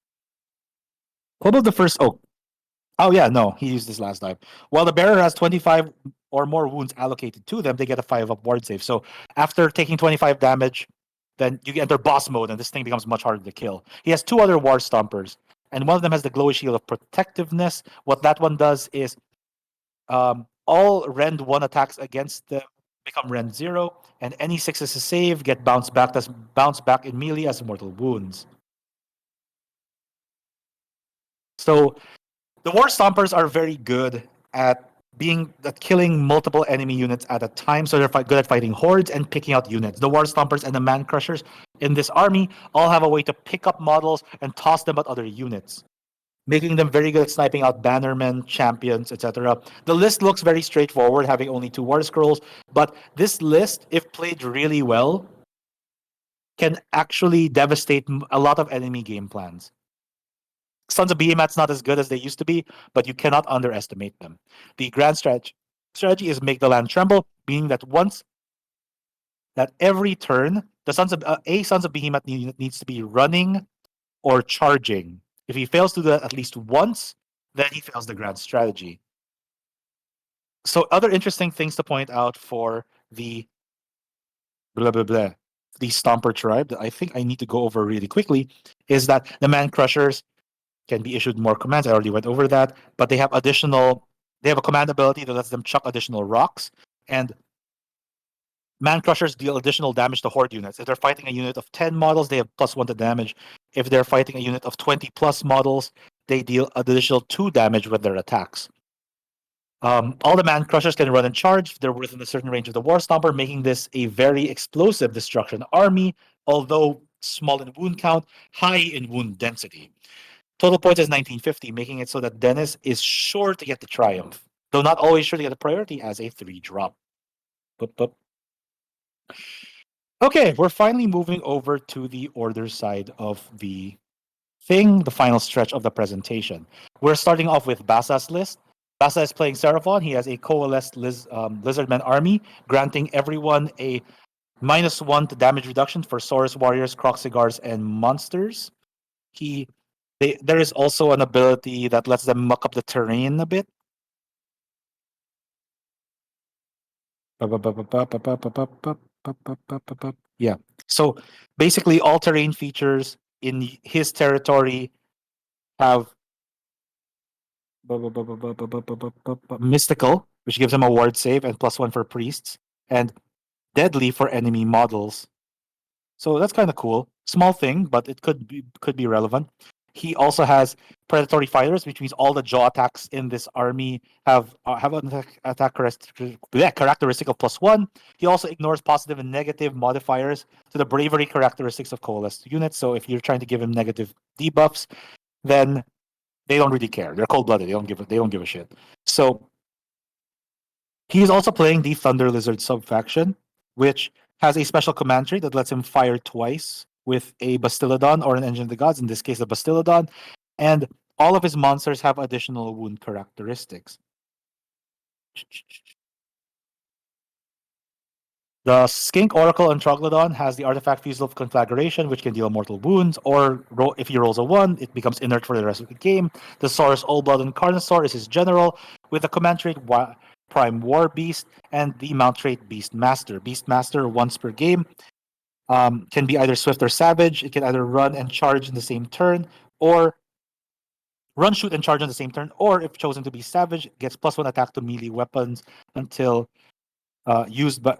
Club of the First Oak. Oh yeah, no, he used this last time. While the bearer has 25 or more wounds allocated to them, they get a 5-up ward save. So after taking 25 damage, then you enter boss mode, and this thing becomes much harder to kill. He has 2 other war stompers, and one of them has the glowy shield of protectiveness. What that one does is all rend 1 attacks against them become rend 0, and any successes save get bounced back in melee as mortal wounds. So the War Stompers are very good at killing multiple enemy units at a time, so they're good at fighting hordes and picking out units. The War Stompers and the Man Crushers in this army all have a way to pick up models and toss them at other units, making them very good at sniping out bannermen, champions, etc. The list looks very straightforward, having only 2 War Scrolls, but this list, if played really well, can actually devastate a lot of enemy game plans. Sons of Behemat's not as good as they used to be, but you cannot underestimate them. The grand strategy is make the land tremble, meaning that every turn, the Sons of Behemat needs to be running or charging. If he fails to do that at least once, then he fails the grand strategy. So other interesting things to point out for the blah blah blah, the Stomper tribe that I think I need to go over really quickly is that the Man Crushers can be issued more commands. I already went over that, but they have a command ability that lets them chuck additional rocks, and Man Crushers deal additional damage to horde units. If they're fighting a unit of 10 models, they have +1 to damage. If they're fighting a unit of 20 plus models, they deal additional 2 damage with their attacks. All the Man Crushers can run and charge. They're within a certain range of the War Stomper, making this a very explosive destruction army, although small in wound count, high in wound density. Total points is 1950, making it so that Dennis is sure to get the triumph, though not always sure to get the priority as a 3-drop. Okay, we're finally moving over to the order side of the thing, the final stretch of the presentation. We're starting off with Basa's list. Basa is playing Seraphon. He has a coalesced Lizardman army, granting everyone a -1 to damage reduction for Saurus warriors, croc cigars, and monsters. There is also an ability that lets them muck up the terrain a bit. Yeah. So basically, all terrain features in his territory have mystical, which gives him a ward save and +1 for priests, and deadly for enemy models. So that's kind of cool. Small thing, but it could be relevant. He also has predatory fighters, which means all the jaw attacks in this army have an attack characteristic of +1. He also ignores positive and negative modifiers to the bravery characteristics of coalesced units. So if you're trying to give him negative debuffs, then they don't really care. They're cold-blooded. They don't give a shit. So he is also playing the Thunder Lizard subfaction, which has a special command trait that lets him fire twice with a Bastiladon or an Engine of the Gods, in this case a Bastiladon, and all of his monsters have additional wound characteristics. The Skink Oracle and Troglodon has the artifact Fusel of Conflagration, which can deal mortal wounds, or if he rolls a 1, it becomes inert for the rest of the game. The Saurus Allblood and Carnosaur is his general, with the command trait Prime War Beast and the mount trait Beast Master. Beast Master, once per game, can be either Swift or Savage. It can either run and charge in the same turn, or run, shoot, and charge on the same turn, or if chosen to be Savage, gets +1 attack to melee weapons until used by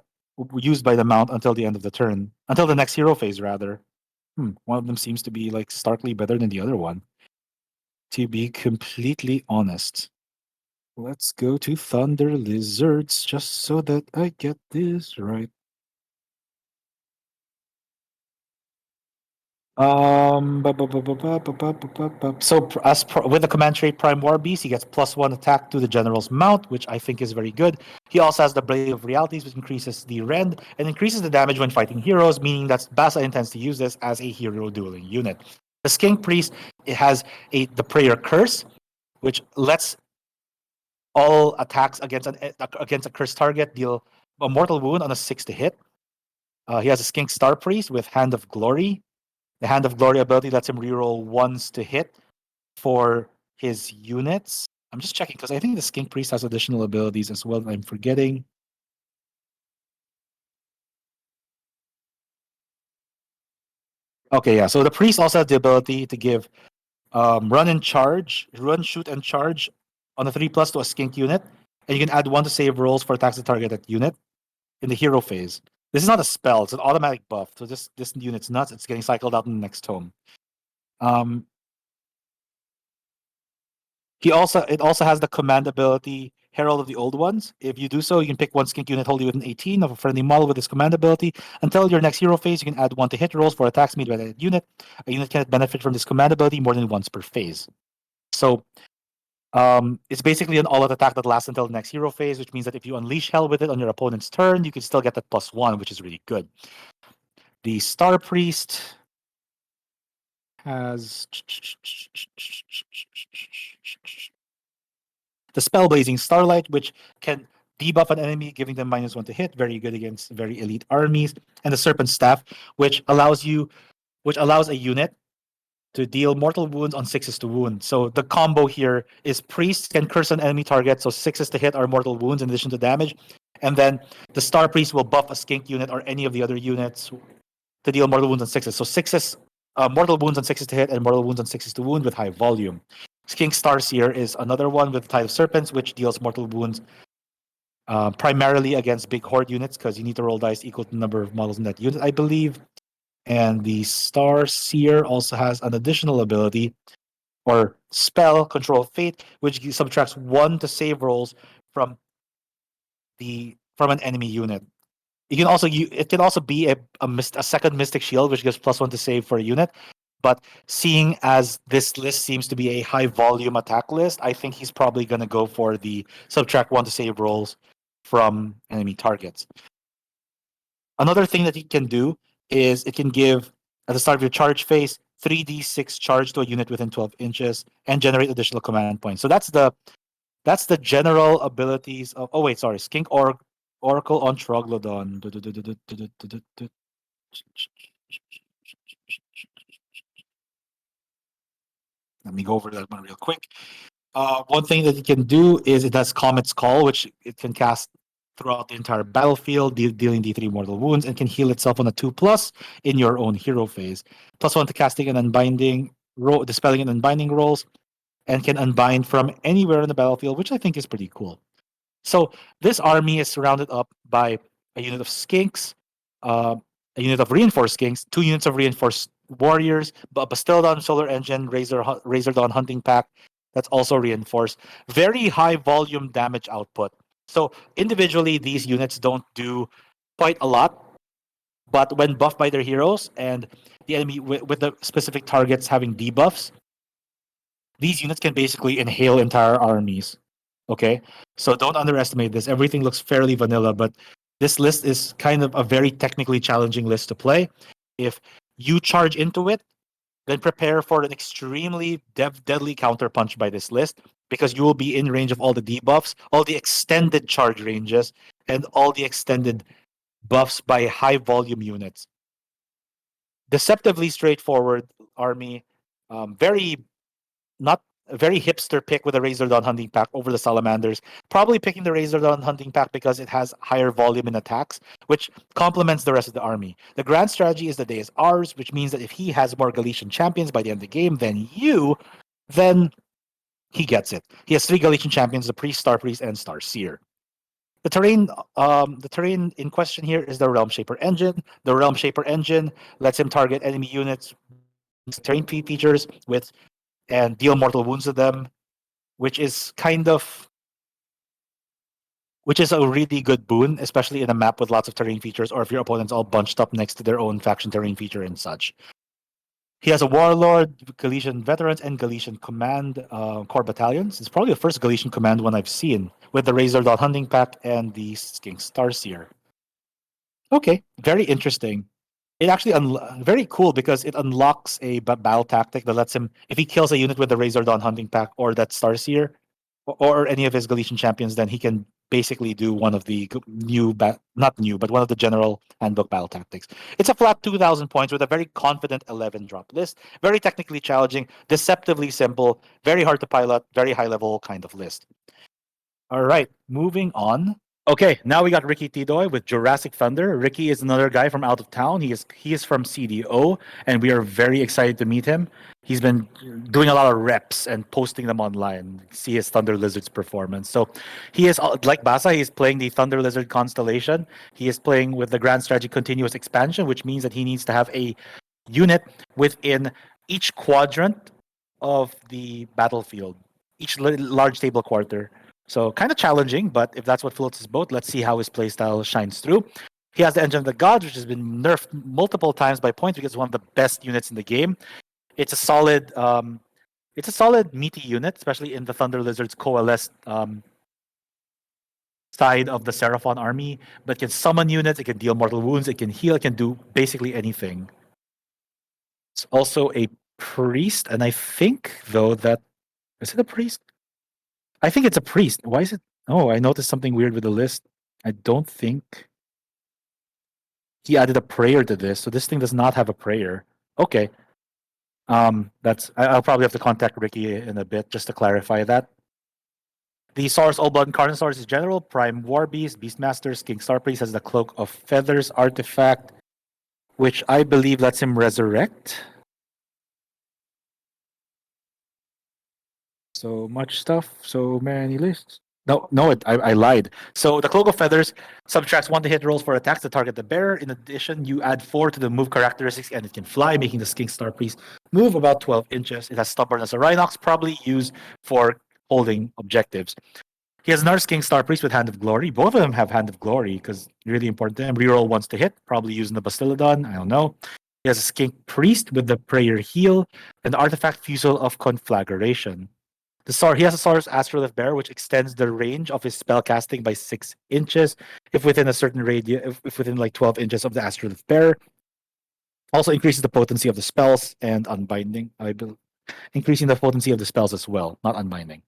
the mount until the end of the turn, until the next hero phase, rather. One of them seems to be like starkly better than the other one. To be completely honest. Let's go to Thunder Lizards just so that I get this right. With the command trait Prime War Beast, he gets +1 attack to the general's mount, which I think is very good. He also has the Blade of Realities, which increases the rend and increases the damage when fighting heroes, meaning that Basa intends to use this as a hero dueling unit. The Skink Priest, it has the Prayer Curse, which lets all attacks against a cursed target deal a mortal wound on a 6 to hit. He has a Skink Star Priest with Hand of Glory. The Hand of Glory ability lets him reroll ones to hit for his units. I'm just checking because I think the Skink Priest has additional abilities as well that I'm forgetting. Okay, yeah. So the Priest also has the ability to give run, shoot, and charge on a 3+ to a Skink unit. And you can add 1 to save rolls for attacks to target that unit in the hero phase. This is not a spell, it's an automatic buff. So this unit's nuts. It's getting cycled out in the next tome. Um, it also has the command ability Herald of the Old Ones. If you do so, you can pick one skink unit wholly within 18 of a friendly model with this command ability. Until your next hero phase, you can add 1 to hit rolls for attacks made by that unit. A unit can benefit from this command ability more than once per phase. So it's basically an all-out attack that lasts until the next hero phase, which means that if you unleash hell with it on your opponent's turn, you can still get that +1, which is really good. The Star Priest has the Spellblazing Starlight, which can debuff an enemy, giving them -1 to hit. Very good against very elite armies. And the Serpent Staff, which allows a unit to deal mortal wounds on 6s to wound. So the combo here is Priest can curse an enemy target, so 6s to hit are mortal wounds in addition to damage. And then the Star Priest will buff a skink unit or any of the other units to deal mortal wounds on 6s. So 6s, mortal wounds on 6s to hit and mortal wounds on 6s to wound with high volume. Skink Starseer is another one with Tide of Serpents, which deals mortal wounds primarily against big horde units because you need to roll dice equal to the number of models in that unit, I believe. And the Starseer also has an additional ability or spell, Control Fate, which subtracts 1 to save rolls from an enemy unit. It can also be a second Mystic Shield, which gives +1 to save for a unit. But seeing as this list seems to be a high volume attack list, I think he's probably going to go for the subtract 1 to save rolls from enemy targets. Another thing that he can do is it can give, at the start of your charge phase, 3d6 charge to a unit within 12 inches and generate additional command points. So that's the general abilities of. Oh wait, sorry, Skink Oracle on Troglodon. Let me go over that one real quick. One thing that it can do is it has Comet's Call, which it can cast throughout the entire battlefield, dealing D3 mortal wounds, and can heal itself on a 2+ in your own hero phase. +1 to casting and unbinding, dispelling and unbinding rolls, and can unbind from anywhere on the battlefield, which I think is pretty cool. So this army is surrounded up by a unit of skinks, a unit of reinforced skinks, 2 units of reinforced warriors, a Bastildon Solar Engine, Razor Dawn Hunting Pack that's also reinforced. Very high volume damage output. So individually, these units don't do quite a lot, but when buffed by their heroes and the enemy with the specific targets having debuffs, these units can basically inhale entire armies. Okay, so don't underestimate this. Everything looks fairly vanilla, but this list is kind of a very technically challenging list to play. If you charge into it, then prepare for an extremely deadly counterpunch by this list because you will be in range of all the debuffs, all the extended charge ranges, and all the extended buffs by high volume units. Deceptively straightforward army, very not a very hipster pick with a Razor Dawn Hunting Pack over the Salamanders. Probably picking the Razor Dawn Hunting Pack because it has higher volume in attacks, which complements the rest of the army. The grand strategy is the day is ours, which means that if he has more Galician champions by the end of the game than you, then he gets it. He has 3 Galician champions: the Priest, Star Priest, and Star Seer. The terrain in question here is the Realm Shaper engine. The Realm Shaper engine lets him target enemy units, terrain features with and deal mortal wounds to them, which is a really good boon, especially in a map with lots of terrain features, or if your opponent's all bunched up next to their own faction terrain feature and such. He has a Warlord, Galician Veterans, and Galician Command core battalions. It's probably the first Galician Command one I've seen, with the Razor Dot Hunting Pack and the Skink Starseer. Okay, very interesting. It actually very cool because it unlocks a battle tactic that lets him, if he kills a unit with the Razor Dawn Hunting Pack or that Starseer, or any of his Galician champions, then he can basically do one of the not new, but one of the general handbook battle tactics. It's a flat 2,000 points with a very confident 11 drop list. Very technically challenging, deceptively simple, very hard to pilot, very high level kind of list. All right, moving on. Okay, now we got Ricky Tidoy with Jurassic Thunder. Ricky is another guy from out of town. He is from CDO, and we are very excited to meet him. He's been doing a lot of reps and posting them online. See his Thunder Lizards performance. So he is, like Basa, he's playing the Thunder Lizard constellation. He is playing with the Grand Strategy Continuous Expansion, which means that he needs to have a unit within each quadrant of the battlefield, each large table quarter. So kind of challenging, but if that's what floats his boat, let's see how his playstyle shines through. He has the Engine of the Gods, which has been nerfed multiple times by points because it's one of the best units in the game. It's a solid meaty unit, especially in the Thunder Lizards coalesced side of the Seraphon army. But it can summon units, it can deal mortal wounds, it can heal, it can do basically anything. It's also a priest, and I think though that is it a priest? I think it's a priest. Why is it? Oh, I noticed something weird with the list. I don't think he added a prayer to this, so this thing does not have a prayer. Okay. I'll probably have to contact Ricky in a bit just to clarify that. The Saurus Allblood Incarnate Saurus is general, Prime War Beast, Beastmaster, King Star Priest has the Cloak of Feathers artifact, which I believe lets him resurrect. So much stuff, so many lists. No, I lied. So the Cloak of Feathers subtracts 1 to hit rolls for attacks that target the bearer. In addition, you add 4 to the move characteristics, and it can fly, making the Skink Star Priest move about 12 inches. It has Stubborn as a Rhinox, probably used for holding objectives. He has another Skink Star Priest with Hand of Glory. Both of them have Hand of Glory because really important to him. Reroll once to hit, probably using the Bastillodon. I don't know. He has a Skink Priest with the Prayer Heal and the Artifact Fusel of Conflagration. He has a Saurus Astrolith Bear, which extends the range of his spell casting by 6 inches if within a certain radius, if within like 12 inches of the Astrolith Bear. Also increases the potency of the spells and unbinding. Increasing the potency of the spells as well, not unbinding.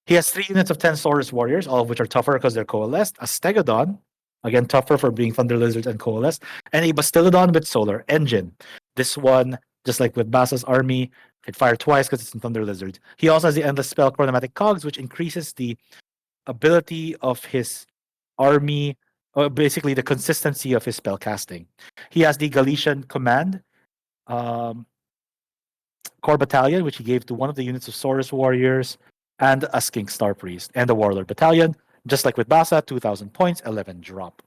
He has 3 units of 10 Saurus Warriors, all of which are tougher because they're coalesced. A Stegodon, again tougher for being Thunder Lizards and coalesced, and a Bastillodon with Solar Engine. This one, just like with Basa's army, can fire twice because it's in Thunder Lizards. He also has the Endless Spell Chronomatic Cogs, which increases the ability of his army, or basically the consistency of his spell casting. He has the Galician Command core battalion, which he gave to one of the units of Saurus Warriors, and a Skink Star Priest, and a Warlord battalion. Just like with Basa, 2,000 points, 11 drop.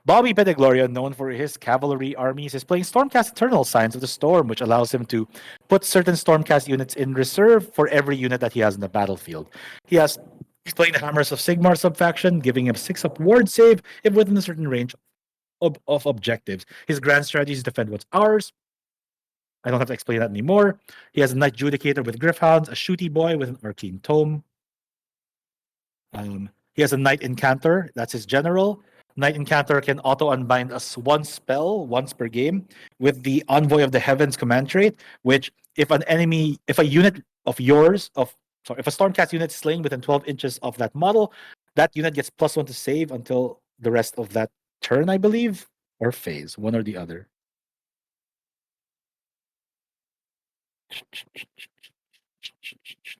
Bobby Pettigloria, known for his cavalry armies, is playing Stormcast Eternal Signs of the Storm, which allows him to put certain Stormcast units in reserve for every unit that he has in the battlefield. He's playing the Hammers of Sigmar subfaction, giving him 6-up ward save if within a certain range of objectives. His grand strategy is defend what's ours. I don't have to explain that anymore. He has a Knight Judicator with Griffhounds, a Shooty Boy with an Arcane Tome. He has a Knight Incantor, that's his general. Knight Incantor can auto-unbind us 1 spell once per game with the Envoy of the Heavens command trait, which if a unit of yours, if a Stormcast unit is slain within 12 inches of that model, that unit gets +1 to save until the rest of that turn, I believe, or phase, one or the other.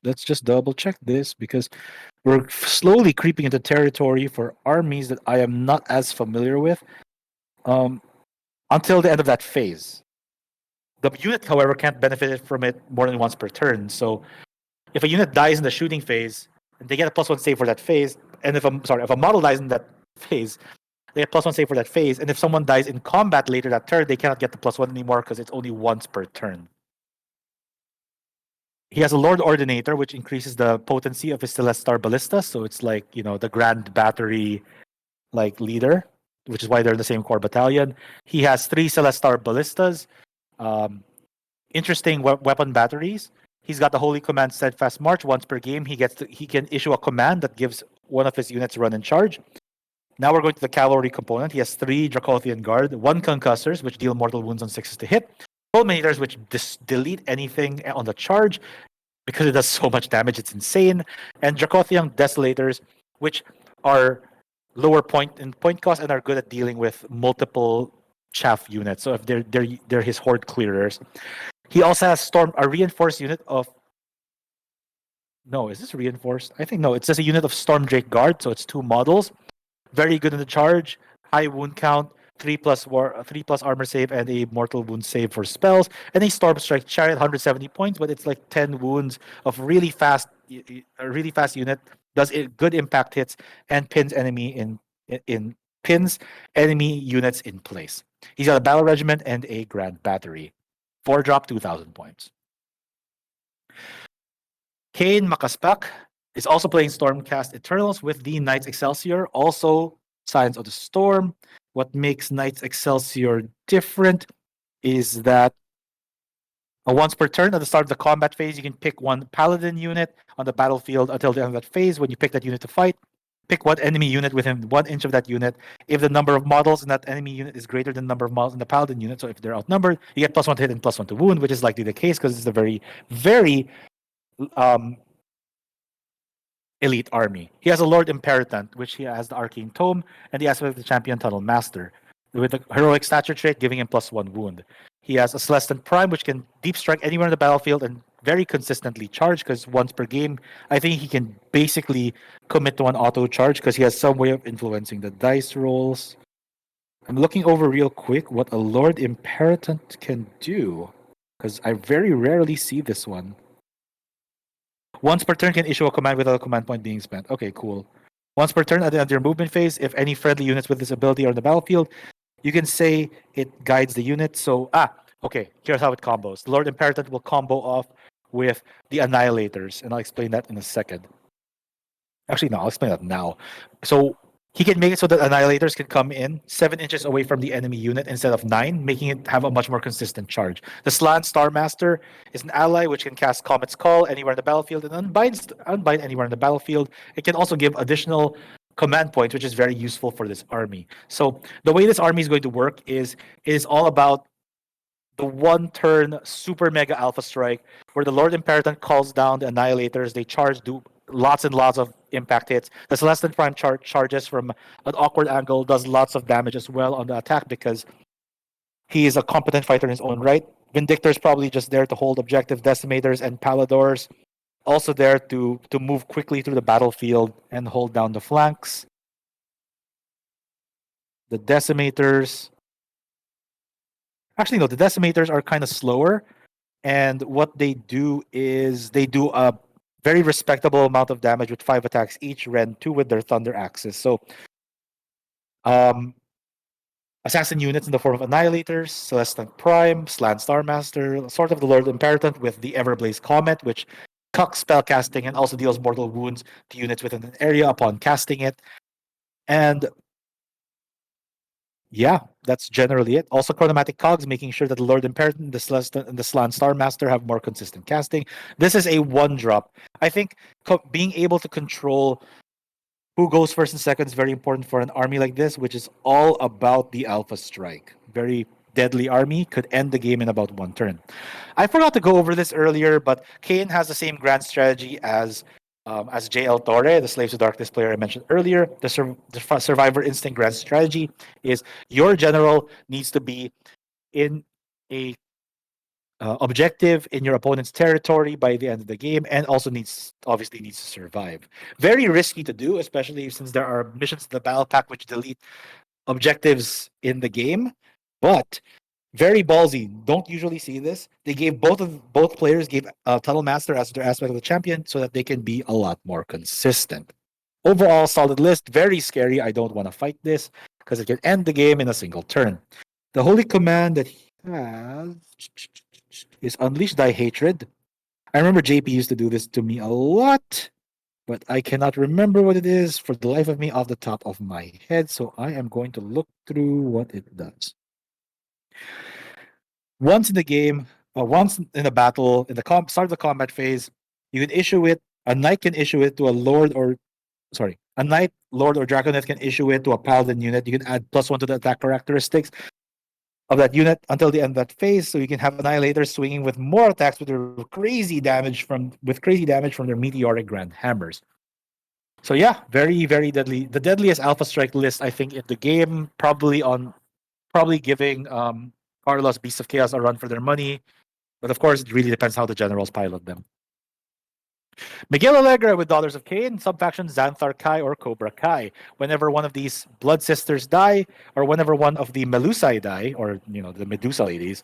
Let's just double check this because we're slowly creeping into territory for armies that I am not as familiar with until the end of that phase. The unit, however, can't benefit from it more than once per turn. So if a unit dies in the shooting phase, they get a +1 save for that phase. And if a model dies in that phase, they get +1 save for that phase. And if someone dies in combat later that turn, they cannot get the +1 anymore because it's only once per turn. He has a Lord Ordinator, which increases the potency of his Celestar Ballista. So it's like, the Grand Battery leader, which is why they're in the same core battalion. He has 3 Celestar Ballistas, Interesting weapon batteries. He's got the Holy Command Steadfast March once per game. He can issue a command that gives one of his units run and charge. Now we're going to the cavalry component. He has 3 Dracothian Guard, 1 Concussors, which deal mortal wounds on 6s to hit, Fulminators, which delete anything on the charge because it does so much damage, it's insane, and Dracothian Desolators, which are lower point cost and are good at dealing with multiple chaff units. So if they're his horde clearers. He also has a reinforced unit of. No, is this reinforced? I think no. It's just a unit of Storm Drake Guard, so it's 2 models. Very good in the charge, high wound count, 3+ armor save, and a mortal wound save for spells. And a Storm Strike Chariot, 170 points, but it's like 10 wounds of really fast, a really fast unit. Does good impact hits and pins enemy units in place. He's got a battle regiment and a grand battery. 4-drop, 2,000 points. Kane Makaspak is also playing Stormcast Eternals with the Knights Excelsior, also Science of the Storm. What makes Knights Excelsior different is that once per turn at the start of the combat phase, you can pick 1 Paladin unit on the battlefield until the end of that phase. When you pick that unit to fight, pick 1 enemy unit within 1 inch of that unit. If the number of models in that enemy unit is greater than the number of models in the Paladin unit, so if they're outnumbered, you get +1 to hit and +1 to wound, which is likely the case because it's a very, very elite army. He has a Lord Imperatant, which he has the Arcane Tome, and the aspect of the Champion Tunnel Master, with a heroic stature trait giving him +1 wound. He has a Celestant Prime, which can deep strike anywhere on the battlefield and very consistently charge, because once per game, I think he can basically commit to an auto charge because he has some way of influencing the dice rolls. I'm looking over real quick what a Lord Imperatant can do, because I very rarely see this one. Once per turn can issue a command without a command point being spent. Okay, cool. Once per turn at the end of your movement phase, if any friendly units with this ability are on the battlefield, you can say it guides the unit. So, okay, here's how it combos. The Lord Imperatant will combo off with the Annihilators, and I'll explain that in a second. Actually, no, I'll explain that now. So, he can make it so that Annihilators can come in 7 inches away from the enemy unit instead of 9, making it have a much more consistent charge. The Slan Star Master is an ally which can cast Comet's Call anywhere in the battlefield and unbind anywhere in the battlefield. It can also give additional command points, which is very useful for this army. So the way this army is going to work is all about the 1-turn super mega alpha strike where the Lord Imperatant calls down the Annihilators. They charge, do lots and lots of impact hits. The Celestant Prime charges from an awkward angle, does lots of damage as well on the attack because he is a competent fighter in his own right. Vindictor's probably just there to hold objective. Decimators and Paladors also there to move quickly through the battlefield and hold down the flanks. The Decimators... Actually, no, the Decimators are kind of slower. And what they do is they do a very respectable amount of damage with 5 attacks each, Ren 2 with their Thunder Axes. So, assassin units in the form of Annihilators, Celestant Prime, Slan Star Master, sort of the Lord Imperatant with the Everblaze Comet, which cucks spellcasting and also deals mortal wounds to units within an area upon casting it. And yeah, that's generally it. Also, Chronomatic Cogs, making sure that the Lord Imperatant, the Celestant, and the Slan Star Master have more consistent casting. This is a 1-drop. I think being able to control who goes first and second is very important for an army like this, which is all about the Alpha Strike. Very deadly army, could end the game in about 1 turn. I forgot to go over this earlier, but Kane has the same grand strategy as JL Torre, the Slaves to Darkness player I mentioned earlier. The Survivor Instinct grand strategy is your general needs to be in a objective in your opponent's territory by the end of the game, and also obviously needs to survive. Very risky to do, especially since there are missions in the battle pack which delete objectives in the game, but very ballsy. Don't usually see this. They gave both players gave Tunnel Master as their aspect of the champion so that they can be a lot more consistent. Overall, solid list. Very scary. I don't want to fight this because it can end the game in a single turn. The holy command that he has is Unleash Thy Hatred. I remember JP used to do this to me a lot, but I cannot remember what it is for the life of me off the top of my head, so I am going to look through what it does. Once in the game, once in a battle, in the start of the combat phase, you can issue it. A knight can issue it to a lord or a knight, lord, or dragoneth can issue it to a paladin unit. You can add +1 to the attack characteristics of that unit until the end of that phase. So you can have annihilators swinging with more attacks with their crazy damage from their meteoric grand hammers. So yeah, very very deadly. The deadliest Alpha Strike list I think in the game, probably giving Carlos Beasts of Chaos a run for their money. But of course, it really depends how the generals pilot them. Miguel Allegra with Daughters of Kane, subfaction Xanthar Kai or Cobra Kai. Whenever one of these blood sisters die, or whenever one of the Melusai die, or the Medusa ladies,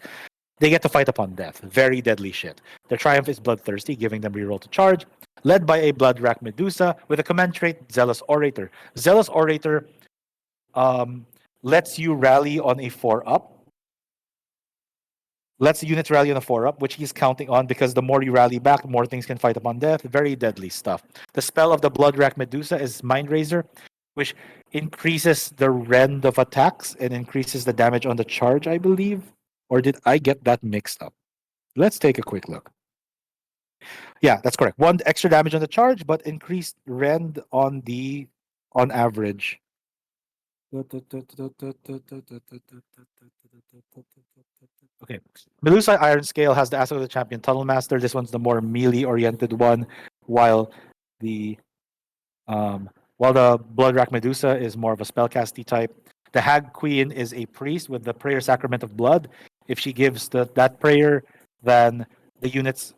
they get to fight upon death. Very deadly shit. Their triumph is bloodthirsty, giving them reroll to charge. Led by a blood rack Medusa with a command trait Zealous Orator. Zealous Orator lets you rally on a 4-up. Lets units rally on a 4-up, which he's counting on because the more you rally back, the more things can fight upon death. Very deadly stuff. The spell of the Blood Rack Medusa is Mind Razor, which increases the rend of attacks and increases the damage on the charge, I believe. Or did I get that mixed up? Let's take a quick look. Yeah, that's correct. 1 extra damage on the charge, but increased rend on average. Okay. Melusai Iron Scale has the Aspect of the Champion Tunnel Master. This one's the more melee-oriented one, while the Blood Rack Medusa is more of a spellcasty type. The Hag Queen is a priest with the Prayer Sacrament of Blood. If she gives that prayer, then the unit's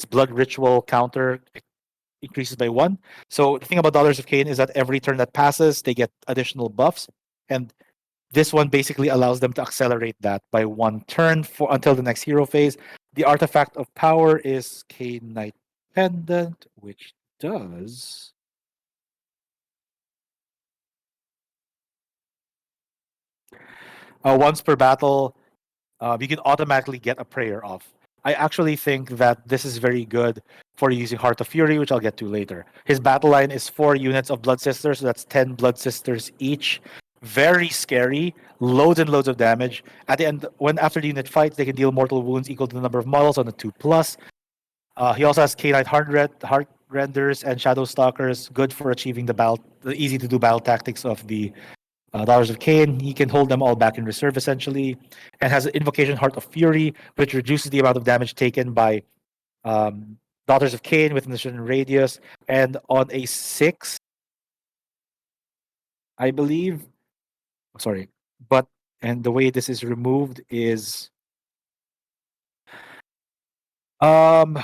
blood ritual counter increases by 1. So the thing about Daughters of Kane is that every turn that passes, they get additional buffs, and this one basically allows them to accelerate that by 1 turn until the next hero phase. The artifact of power is Kane Knight Pendant, which does once per battle, you can automatically get a prayer off. I actually think that this is very good for using Heart of Fury, which I'll get to later. His battle line is 4 units of Blood Sisters, so that's 10 Blood Sisters each. Very scary, loads and loads of damage. At the end, after the unit fights, they can deal mortal wounds equal to the number of models on the 2+. He also has K-Knight Heart Renders and Shadow Stalkers, good for achieving the easy to do battle tactics of the Daughters of Kane. He can hold them all back in reserve essentially, and has an Invocation Heart of Fury, which reduces the amount of damage taken by Daughters of Kane within a certain radius. And on a 6, I believe, sorry, and the way this is removed is at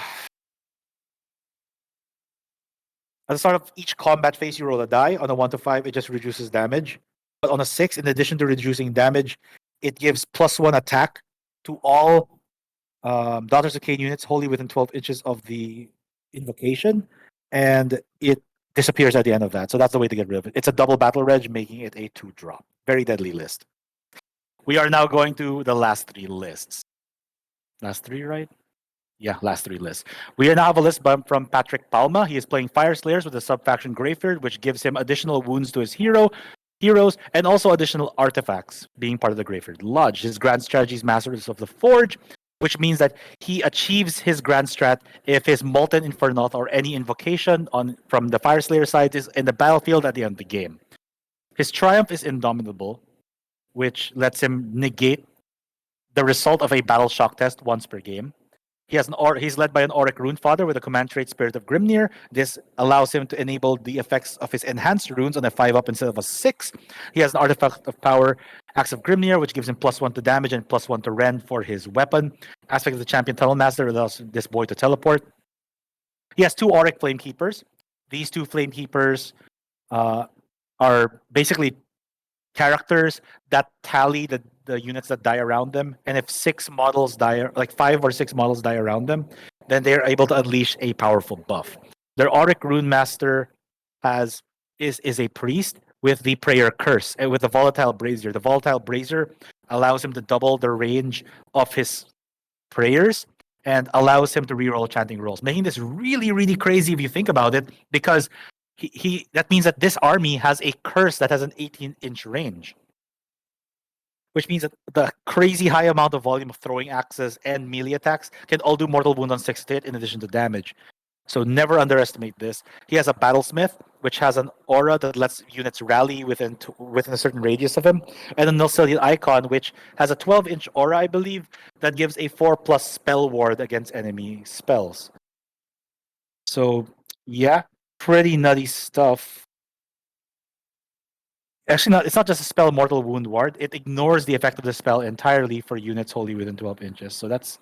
the start of each combat phase, you roll a die. On a 1 to 5, it just reduces damage. But on a 6, in addition to reducing damage, it gives +1 attack to all Daughters of Kane units wholly within 12 inches of the invocation, and it disappears at the end of that. So that's the way to get rid of it. It's a double battle reg, making it a 2-drop. Very deadly list. We are now going to the last 3 lists. Last 3, right? Yeah, last 3 lists. We now have a list from Patrick Palma. He is playing Fyreslayers with a subfaction Greyford, which gives him additional wounds to his heroes, and also additional artifacts being part of the Greyford Lodge. His grand strategy is Masters of the Forge, which means that he achieves his grand strat if his Molten Infernoth or any invocation from the Fyreslayer side is in the battlefield at the end of the game. His Triumph is Indomitable, which lets him negate the result of a Battle Shock test once per game. He's led by an Auric Runefather with a command trait Spirit of Grimnir. This allows him to enable the effects of his enhanced runes on a 5-up instead of a 6. He has an Artifact of Power, Axe of Grimnir, which gives him +1 to damage and +1 to rend for his weapon. Aspect of the Champion Tunnel Master allows this boy to teleport. He has 2 Auric Flamekeepers. These 2 Flamekeepers are basically characters that tally the units that die around them, and if 6 models die, like 5 or 6 models die around them, then they are able to unleash a powerful buff. Their Auric Rune Master is a priest with the Prayer Curse and with the Volatile Brazier. The Volatile Brazier allows him to double the range of his prayers and allows him to reroll chanting rolls, making this really, really crazy if you think about it, because that means that this army has a curse that has an 18-inch range, which means that the crazy high amount of volume of throwing axes and melee attacks can all do mortal wound on 6 hit in addition to damage. So never underestimate this. He has a Battlesmith, which has an aura that lets units rally within a certain radius of him, and a Nulcilian Icon, which has a 12-inch aura, I believe, that gives a 4+ spell ward against enemy spells. So yeah, pretty nutty stuff. Actually, it's not just a spell mortal wound ward. It ignores the effect of the spell entirely for units wholly within 12 inches. So that's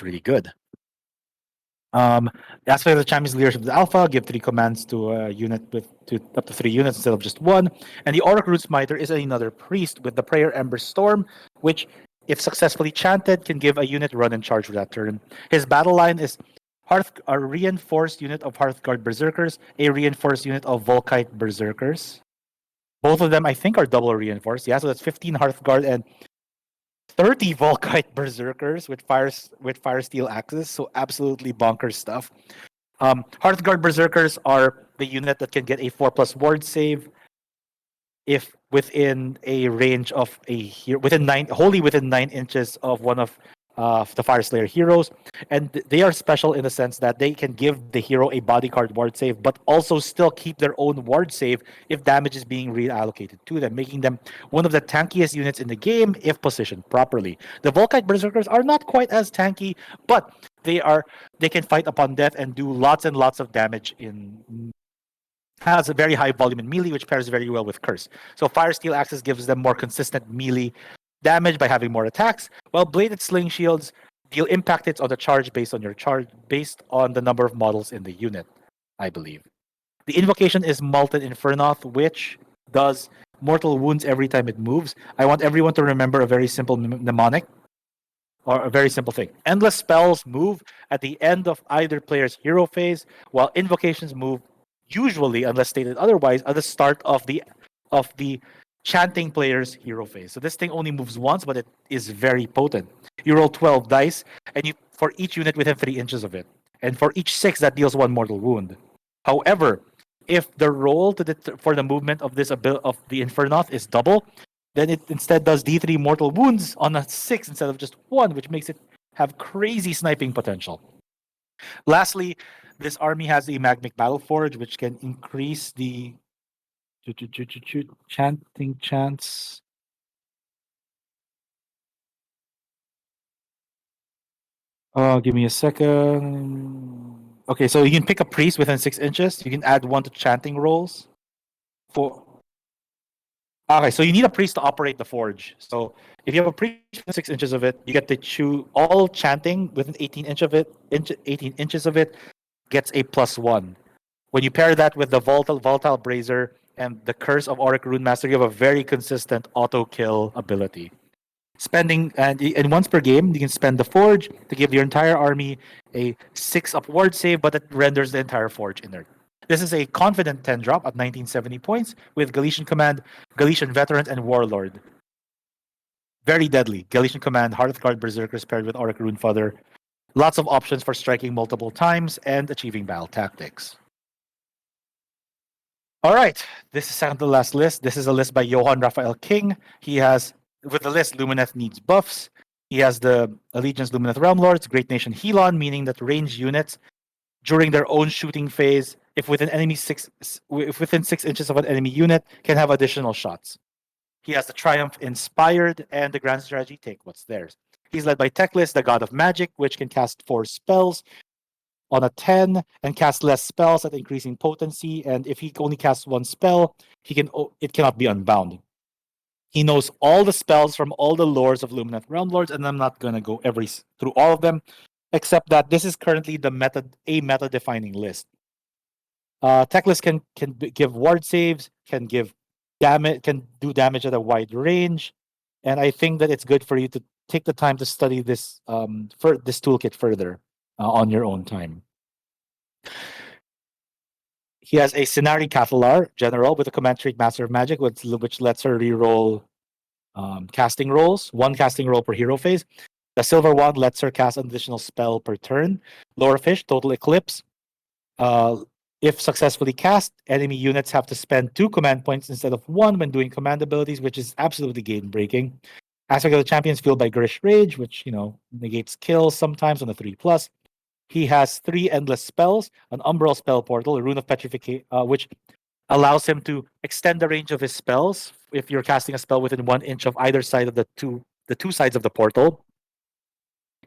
really good. Aspect of the Champion's Leadership is Alpha. Give 3 commands to a unit to up to 3 units instead of just 1. And the Auric Root Smiter is another priest with the Prayer Ember Storm, which, if successfully chanted, can give a unit run and charge for that turn. His battle line is a reinforced unit of Hearthguard Berserkers, a reinforced unit of Volkite Berserkers. Both of them, I think, are double reinforced. Yeah, so that's 15 Hearthguard and 30 Volkite Berserkers with fire steel axes. So absolutely bonkers stuff. Hearthguard Berserkers are the unit that can get a 4+ ward save if within a range of within 9 inches of one of the Fyreslayer heroes, and they are special in the sense that they can give the hero a bodyguard ward save, but also still keep their own ward save if damage is being reallocated to them, making them one of the tankiest units in the game if positioned properly. The Volkite Berserkers are not quite as tanky, but they can fight upon death and do lots and lots of damage has a very high volume in melee, which pairs very well with Curse. So Fire Steel Axes gives them more consistent melee damage by having more attacks, while Bladed Sling Shields deal impact hits on the charge based on the number of models in the unit, I believe. The invocation is Molten Infernoth, which does mortal wounds every time it moves. I want everyone to remember a very simple mnemonic, or a very simple thing. Endless spells move at the end of either player's hero phase, while invocations move usually, unless stated otherwise, at the start of the chanting player's hero phase. So this thing only moves once, but it is very potent. You roll 12 dice, and for each unit within 3 inches of it, and for each 6 that deals 1 mortal wound. However, if the roll for the movement of of the Infernoth is double, then it instead does D3 mortal wounds on a 6 instead of just 1, which makes it have crazy sniping potential. Lastly, this army has a Magmic Battleforge, which can increase the chanting chance. Give me a second. Okay, so you can pick a priest within 6 inches. You can add 1 to chanting rolls. Okay, so you need a priest to operate the forge. So if you have a priest within 6 inches of it, you get to choose all chanting within 18 inches of it gets a +1. When you pair that with the volatile brazier and the curse of Auric Runemaster, you have a very consistent auto kill ability. Spending and once per game, you can spend the forge to give your entire army a 6 upward save, but it renders the entire forge inert. This is a confident 10 drop at 1970 points with Galician Command, Galician Veteran, and Warlord. Very deadly. Galician Command, Hearthguard Berserkers paired with Auric Runefather. Lots of options for striking multiple times and achieving battle tactics. All right, this is second to the last list. This is a list by Johann Raphael King. He has, with the list, Lumineth needs buffs. He has the Allegiance Lumineth Realmlords, Great Nation Helon, meaning that ranged units during their own shooting phase, if within 6 inches of an enemy unit, can have additional shots. He has the Triumph Inspired and the Grand Strategy Take What's Theirs. He's led by Teclis, the God of Magic, which can cast 4 spells on a 10 and cast less spells at increasing potency. And if he only casts 1 spell, it cannot be unbound. He knows all the spells from all the lores of Lumineth Realmlords, and I'm not going to go through all of them, except that this is currently a meta-defining list. Teclis can give ward saves, can give damage, can do damage at a wide range, and I think that it's good for you to take the time to study this this toolkit further on your own time. He has a Scenari Catalar General with a command trait Master of Magic, which lets her reroll casting rolls, 1 casting roll per hero phase. The Silver Wand lets her cast an additional spell per turn. Lower Fish, Total Eclipse, If successfully cast, enemy units have to spend 2 command points instead of 1 when doing command abilities, which is absolutely game breaking. Aspect of the champion is fueled by Grish Rage, which negates kills sometimes on a 3+. He has 3 endless spells, an Umbral spell portal, a Rune of Petrification, which allows him to extend the range of his spells if you're casting a spell within 1 inch of either side of the two sides of the portal.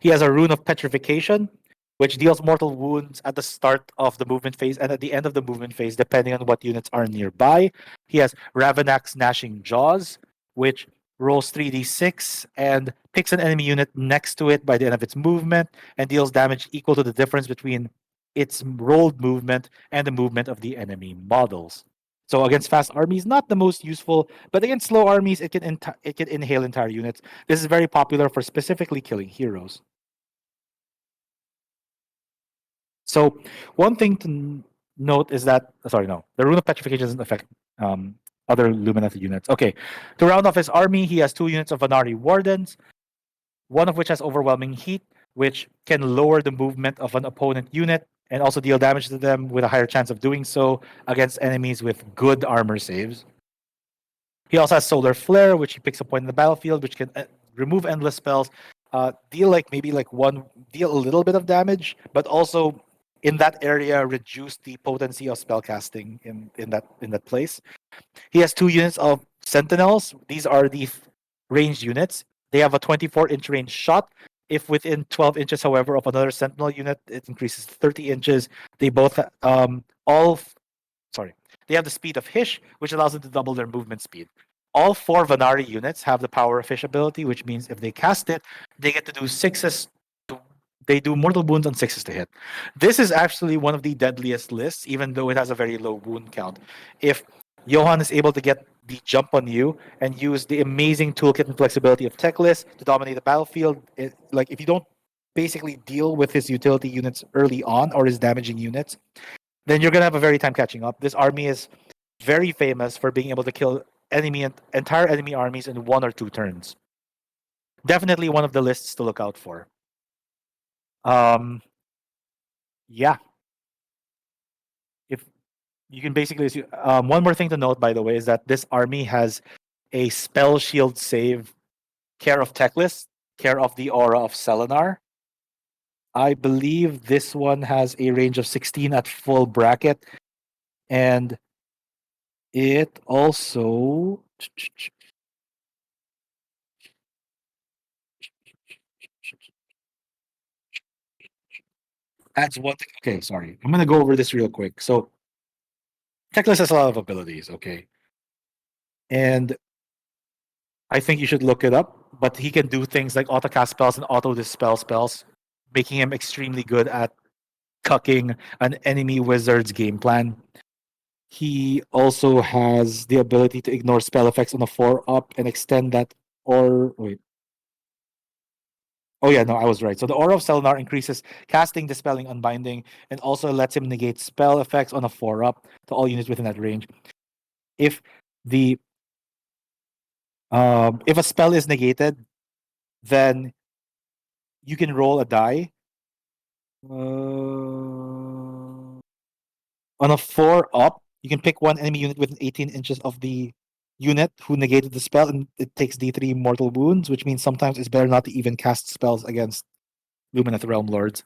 He has a Rune of Petrification, which deals mortal wounds at the start of the movement phase and at the end of the movement phase, depending on what units are nearby. He has Ravenak's Gnashing Jaws, which rolls 3d6 and picks an enemy unit next to it by the end of its movement and deals damage equal to the difference between its rolled movement and the movement of the enemy models. So against fast armies, not the most useful, but against slow armies, it can inhale entire units. This is very popular for specifically killing heroes. So one thing to note is that, the Rune of Petrification doesn't affect other Lumineth units. Okay, to round off his army, he has 2 units of Vanari Wardens, one of which has Overwhelming Heat, which can lower the movement of an opponent unit and also deal damage to them with a higher chance of doing so against enemies with good armor saves. He also has Solar Flare, which he picks a point in the battlefield, which can remove endless spells, deal deal a little bit of damage, but also in that area reduce the potency of spellcasting in that place. He has 2 units of Sentinels. These are the ranged units. They have a 24-inch range shot. If within 12 inches, however, of another Sentinel unit, it increases to 30 inches. They both they have the speed of Hish, which allows them to double their movement speed. All 4 Vanari units have the power of Hish ability, which means if they cast it, they get to do 6s. They do mortal wounds on 6s to hit. This is actually one of the deadliest lists, even though it has a very low wound count. If Johann is able to get the jump on you and use the amazing toolkit and flexibility of Techless to dominate the battlefield, if you don't basically deal with his utility units early on or his damaging units, then you're gonna have a very time catching up. This army is very famous for being able to kill entire enemy armies in 1 or 2 turns. Definitely one of the lists to look out for. Yeah. If you can basically assume, one more thing to note, by the way, is that this army has a spell shield save, Care of Techless, Care of the Aura of Selenar. I believe this one has a range of 16 at full bracket, and it also adds one thing. Okay, sorry. I'm gonna go over this real quick. So Techless has a lot of abilities, okay? And I think you should look it up. But he can do things like auto cast spells and auto dispel spells, making him extremely good at cucking an enemy wizard's game plan. He also has the ability to ignore spell effects on a 4-up and extend that. Or wait. Oh yeah, no, I was right. So the Aura of Selenar increases casting, dispelling, unbinding, and also lets him negate spell effects on a 4-up to all units within that range. If a spell is negated, then you can roll a die. On a 4-up, you can pick one enemy unit within 18 inches of the unit who negated the spell, and it takes D3 mortal wounds, which means sometimes it's better not to even cast spells against Lumineth Realmlords.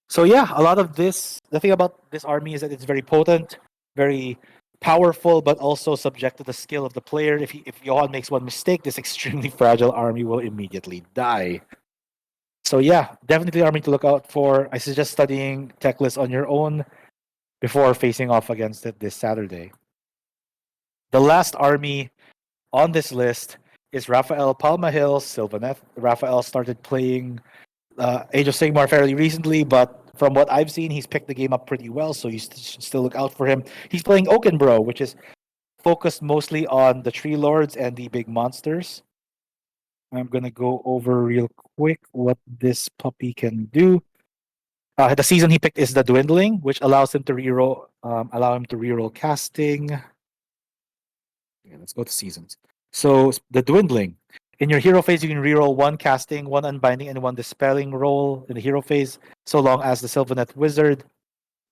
So yeah, a lot of this. The thing about this army is that it's very potent, very powerful, but also subject to the skill of the player. If Johann makes one mistake, this extremely fragile army will immediately die. So yeah, definitely army to look out for. I suggest studying Techless on your own before facing off against it this Saturday. The last army on this list is Raphael Palmahill's Sylvaneth. Raphael started playing Age of Sigmar fairly recently, but from what I've seen, he's picked the game up pretty well, so you should still look out for him. He's playing Oakenbro, which is focused mostly on the Tree Lords and the big monsters. I'm going to go over real quick what this puppy can do. The season he picked is the Dwindling, which allows him to reroll casting. Okay, let's go to seasons. So the Dwindling. In your hero phase, you can reroll 1 casting, 1 unbinding, and 1 dispelling roll in the hero phase, so long as the Sylvaneth Wizard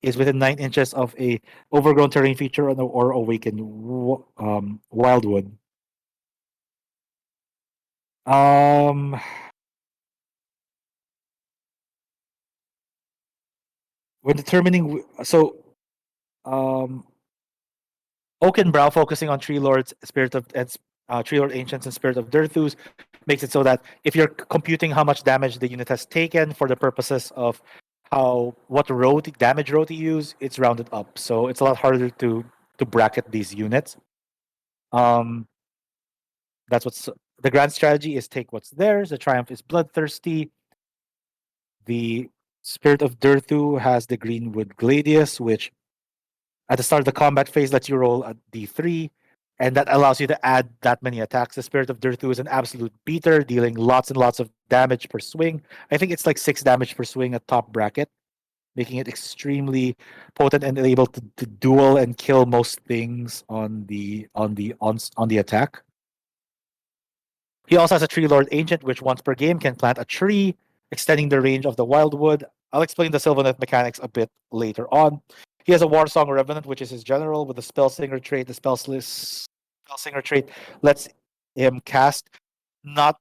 is within 9 inches of a overgrown terrain feature or awakened wildwood. Um, when determining, um, Oakenbrow focusing on Tree Lords, Spirit of and Tree Lord Ancients and Spirit of Dirthus makes it so that if you're computing how much damage the unit has taken for the purposes of what damage row to use, it's rounded up. So it's a lot harder to bracket these units. That's what's the grand strategy is take what's theirs. The Triumph is bloodthirsty. The Spirit of Dirthu has the Greenwood Gladius, which at the start of the combat phase lets you roll a d3, and that allows you to add that many attacks. The Spirit of Dirthu is an absolute beater, dealing lots and lots of damage per swing. I think it's like 6 damage per swing at top bracket, making it extremely potent and able to duel and kill most things on the attack. He also has a Tree Lord Ancient, which once per game can plant a tree, extending the range of the Wildwood. I'll explain the Sylvaneth mechanics a bit later on. He has a Warsong Revenant, which is his general, with the Spellsinger trait. The Spellsinger trait lets him cast not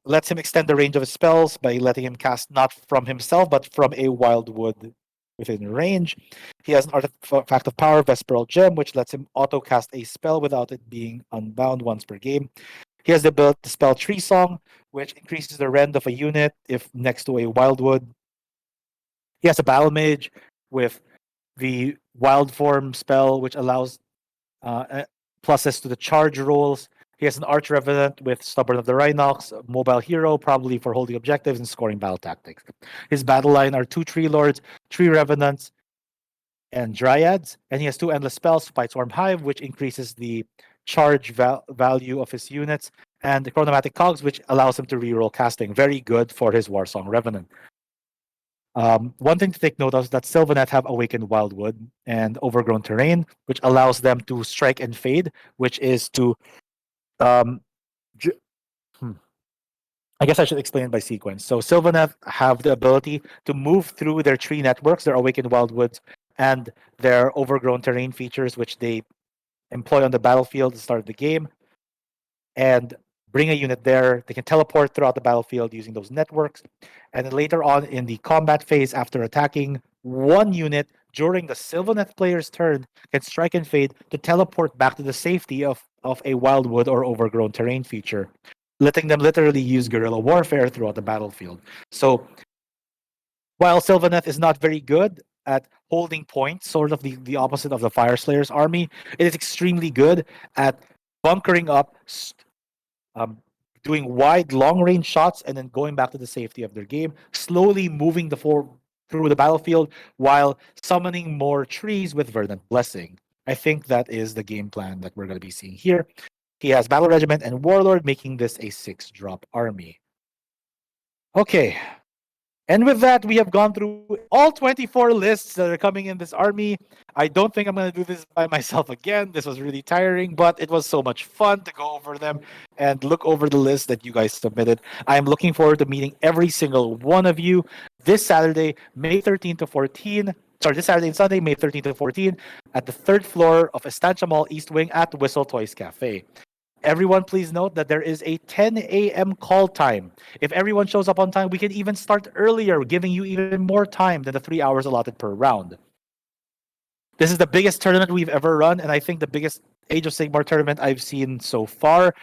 lets him extend the range of his spells by letting him cast not from himself, but from a Wildwood within range. He has an Artifact of Power, Vesperal Gem, which lets him auto cast a spell without it being unbound once per game. He has the ability to spell Tree Song, which increases the rend of a unit if next to a Wildwood. He has a Battle Mage with the Wild Form spell, which allows pluses to the charge rolls. He has an Arch Revenant with Stubborn of the Rhinox, mobile hero, probably for holding objectives and scoring battle tactics. His battle line are 2 Tree Lords, 3 Revenants, and Dryads. And he has 2 Endless Spells, Spiteswarm Hive, which increases the charge value of his units, and the Chronomatic Cogs, which allows him to reroll casting. Very good for his Warsong Revenant. One thing to take note of is that Sylvaneth have Awakened Wildwood and Overgrown Terrain, which allows them to strike and fade, which is to I guess I should explain it by sequence. So Sylvaneth have the ability to move through their tree networks, their Awakened Wildwoods, and their Overgrown Terrain features, which they employ on the battlefield to start the game, and bring a unit there. They can teleport throughout the battlefield using those networks. And then later on in the combat phase, after attacking, one unit during the Sylvaneth player's turn can strike and fade to teleport back to the safety of a Wildwood or Overgrown Terrain feature, letting them literally use guerrilla warfare throughout the battlefield. So while Sylvaneth is not very good at holding points, sort of the opposite of the Fyreslayers army, it is extremely good at bunkering up, doing wide, long-range shots, and then going back to the safety of their game, slowly moving through the battlefield while summoning more trees with Verdant Blessing. I think that is the game plan that we're going to be seeing here. He has Battle Regiment and Warlord, making this a 6-drop army. Okay, and with that, we have gone through all 24 lists that are coming in this army. I don't think I'm going to do this by myself again. This was really tiring, but it was so much fun to go over them and look over the list that you guys submitted. I am looking forward to meeting every single one of you this Saturday, May 13 to 14. Sorry, this Saturday and Sunday, May 13 to 14, at the 3rd floor of Estancia Mall East Wing at Whistle Toys Cafe. Everyone, please note that there is a 10 a.m. call time. If everyone shows up on time, we can even start earlier, giving you even more time than the 3 hours allotted per round. This is the biggest tournament we've ever run, and I think the biggest Age of Sigmar tournament I've seen so far.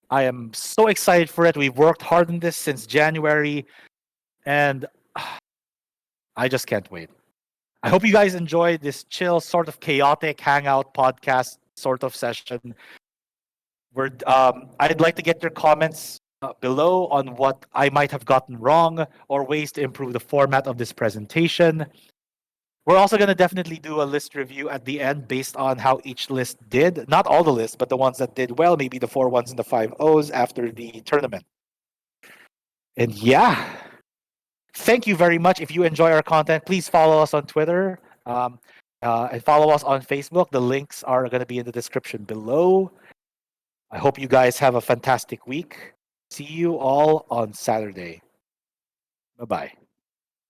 I am so excited for it. We've worked hard on this since January, and I just can't wait. I hope you guys enjoyed this chill, sort of chaotic hangout podcast sort of session. I'd like to get your comments below on what I might have gotten wrong or ways to improve the format of this presentation. We're also going to definitely do a list review at the end based on how each list did. Not all the lists, but the ones that did well, maybe the 4 ones and the 5 O's after the tournament. And yeah, thank you very much. If you enjoy our content, please follow us on Twitter and follow us on Facebook. The links are going to be in the description below. I hope you guys have a fantastic week. See you all on Saturday. Bye-bye.